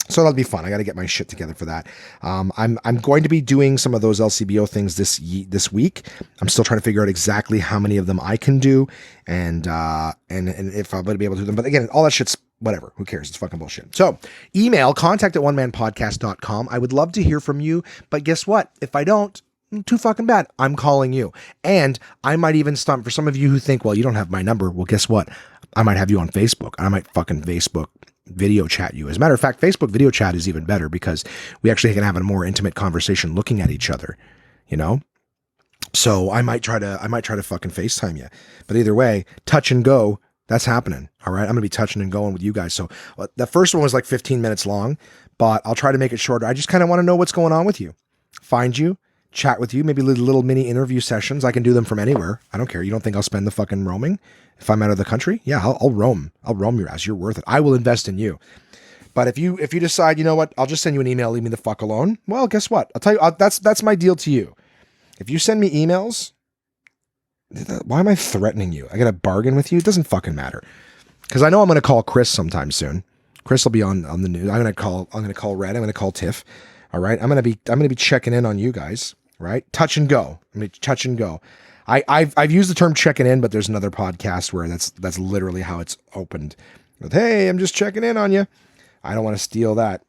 So that'll be fun. I got to get my shit together for that. I'm going to be doing some of those LCBO things this week. I'm still trying to figure out exactly how many of them I can do, and if I'm going to be able to do them. But again, all that shit's whatever. Who cares? It's fucking bullshit. So email contact@onemanpodcast.com. I would love to hear from you, but guess what? If I don't, too fucking bad. I'm calling you. And I might even stump for some of you who think, well, you don't have my number. Well, guess what? I might have you on Facebook. I might fucking Facebook video chat you. As a matter of fact, Facebook video chat is even better because we actually can have a more intimate conversation looking at each other, So I might try to fucking FaceTime you. But either way, touch and go, that's happening. All right. I'm going to be touching and going with you guys. So the first one was like 15 minutes long, but I'll try to make it shorter. I just kind of want to know what's going on with you. Find you, chat with you, maybe little mini interview sessions. I can do them from anywhere. I don't care. You don't think I'll spend the fucking roaming if I'm out of the country? Yeah, I'll roam. I'll roam your ass. You're worth it. I will invest in you. But if you decide, you know what, I'll just send you an email, leave me the fuck alone. Well, guess what? I'll tell you, that's my deal to you. If you send me emails, why am I threatening you? I got to bargain with you. It doesn't fucking matter. Because I know I'm going to call Chris sometime soon. Chris will be on the news. I'm going to call Red. I'm going to call Tiff. All right. I'm going to be checking in on you guys. Right. Touch and go. I'm going to touch and go. I've used the term checking in, but there's another podcast where that's literally how it's opened. With, hey, I'm just checking in on you. I don't want to steal that.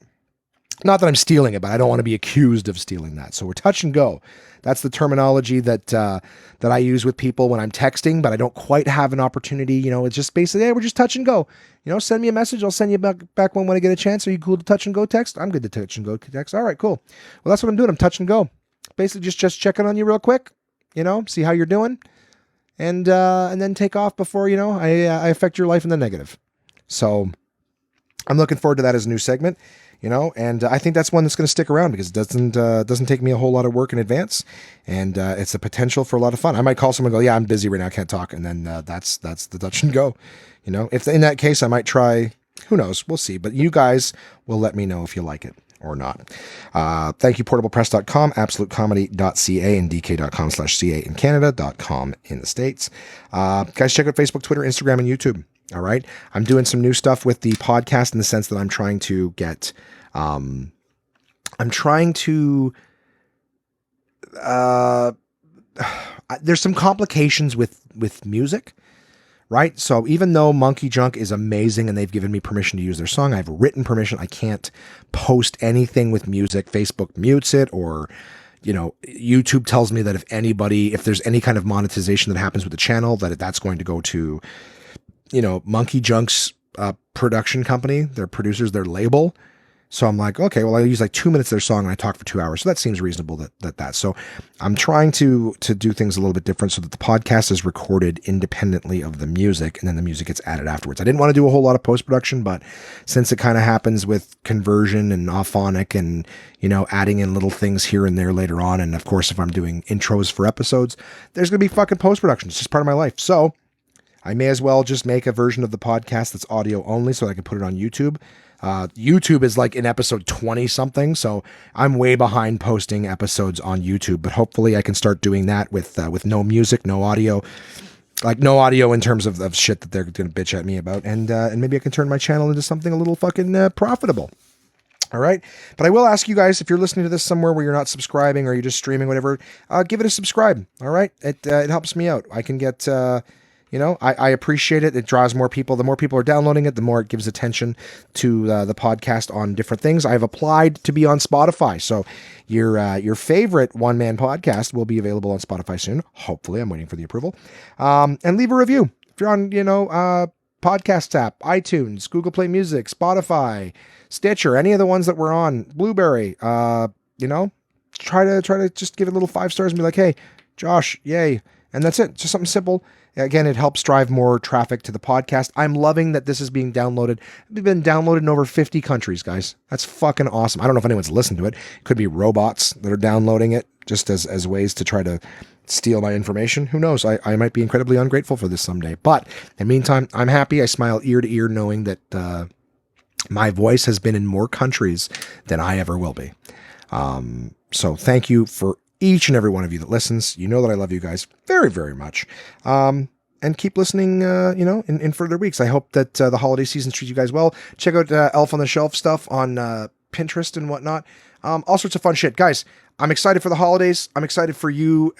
Not that I'm stealing it, but I don't want to be accused of stealing that. So we're touch and go. That's the terminology that I use with people when I'm texting, but I don't quite have an opportunity. You know, it's just basically, hey, we're just touch and go. You know, send me a message. I'll send you back when I get a chance. Are you cool to touch and go text? I'm good to touch and go text. All right, cool. Well, that's what I'm doing. I'm touch and go. Basically, just checking on you real quick. You know, see how you're doing, and then take off before I affect your life in the negative. So I'm looking forward to that as a new segment. And I think that's one that's going to stick around because it doesn't take me a whole lot of work in advance, and it's a potential for a lot of fun. I might call someone and go, yeah, I'm busy right now, I can't talk, and then that's the touch and go. If in that case I might try, who knows, we'll see. But you guys will let me know if you like it or not. Thank you, portablepress.com, absolutecomedy.ca, and dk.com/ca in Canada.com in the States. Guys, check out Facebook, Twitter, Instagram, and YouTube. All right. I'm doing some new stuff with the podcast in the sense that I'm trying to get, there's some complications with music, right? So even though Monkey Junk is amazing and they've given me permission to use their song, I have written permission. I can't post anything with music. Facebook mutes it, or YouTube tells me that if there's any kind of monetization that happens with the channel, that's going to go to Monkey Junk's production company, their producers, their label. So I'm like, okay, well, I use like 2 minutes of their song and I talk for 2 hours. So that seems reasonable that. So I'm trying to do things a little bit different so that the podcast is recorded independently of the music and then the music gets added afterwards. I didn't want to do a whole lot of post-production, but since it kind of happens with conversion and auphonic and, adding in little things here and there later on. And of course, if I'm doing intros for episodes, there's going to be fucking post-production. It's just part of my life. So I may as well just make a version of the podcast that's audio only so I can put it on YouTube. YouTube is like in episode 20 something, so I'm way behind posting episodes on YouTube, but hopefully I can start doing that with no music, no audio, like no audio in terms of shit that they're going to bitch at me about. And maybe I can turn my channel into something a little fucking profitable. All right. But I will ask you guys, if you're listening to this somewhere where you're not subscribing or you're just streaming, whatever, give it a subscribe. All right. It helps me out. I can get, I appreciate it. It draws more people. The more people are downloading it, the more it gives attention to the podcast on different things. I've applied to be on Spotify. So your favorite one-man podcast will be available on Spotify soon. Hopefully, I'm waiting for the approval. And leave a review. If you're on, podcast app, iTunes, Google Play Music, Spotify, Stitcher, any of the ones that we're on, Blueberry, try to just give it a little 5 stars and be like, hey, Josh, yay. And that's it. Just something simple. Again, it helps drive more traffic to the podcast. I'm loving that this is being downloaded. It's been downloaded in over 50 countries, guys. That's fucking awesome. I don't know if anyone's listened to it. It could be robots that are downloading it just as ways to try to steal my information. Who knows? I might be incredibly ungrateful for this someday. But in the meantime, I'm happy. I smile ear to ear knowing that my voice has been in more countries than I ever will be. So thank you for each and every one of you that listens. You know that I love you guys very, very much. And keep listening, in further weeks. I hope that the holiday season treats you guys well. Check out Elf on the Shelf stuff on Pinterest and whatnot. All sorts of fun shit. Guys, I'm excited for the holidays. I'm excited for you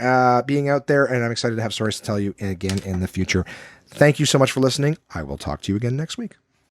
being out there, and I'm excited to have stories to tell you again in the future. Thank you so much for listening. I will talk to you again next week.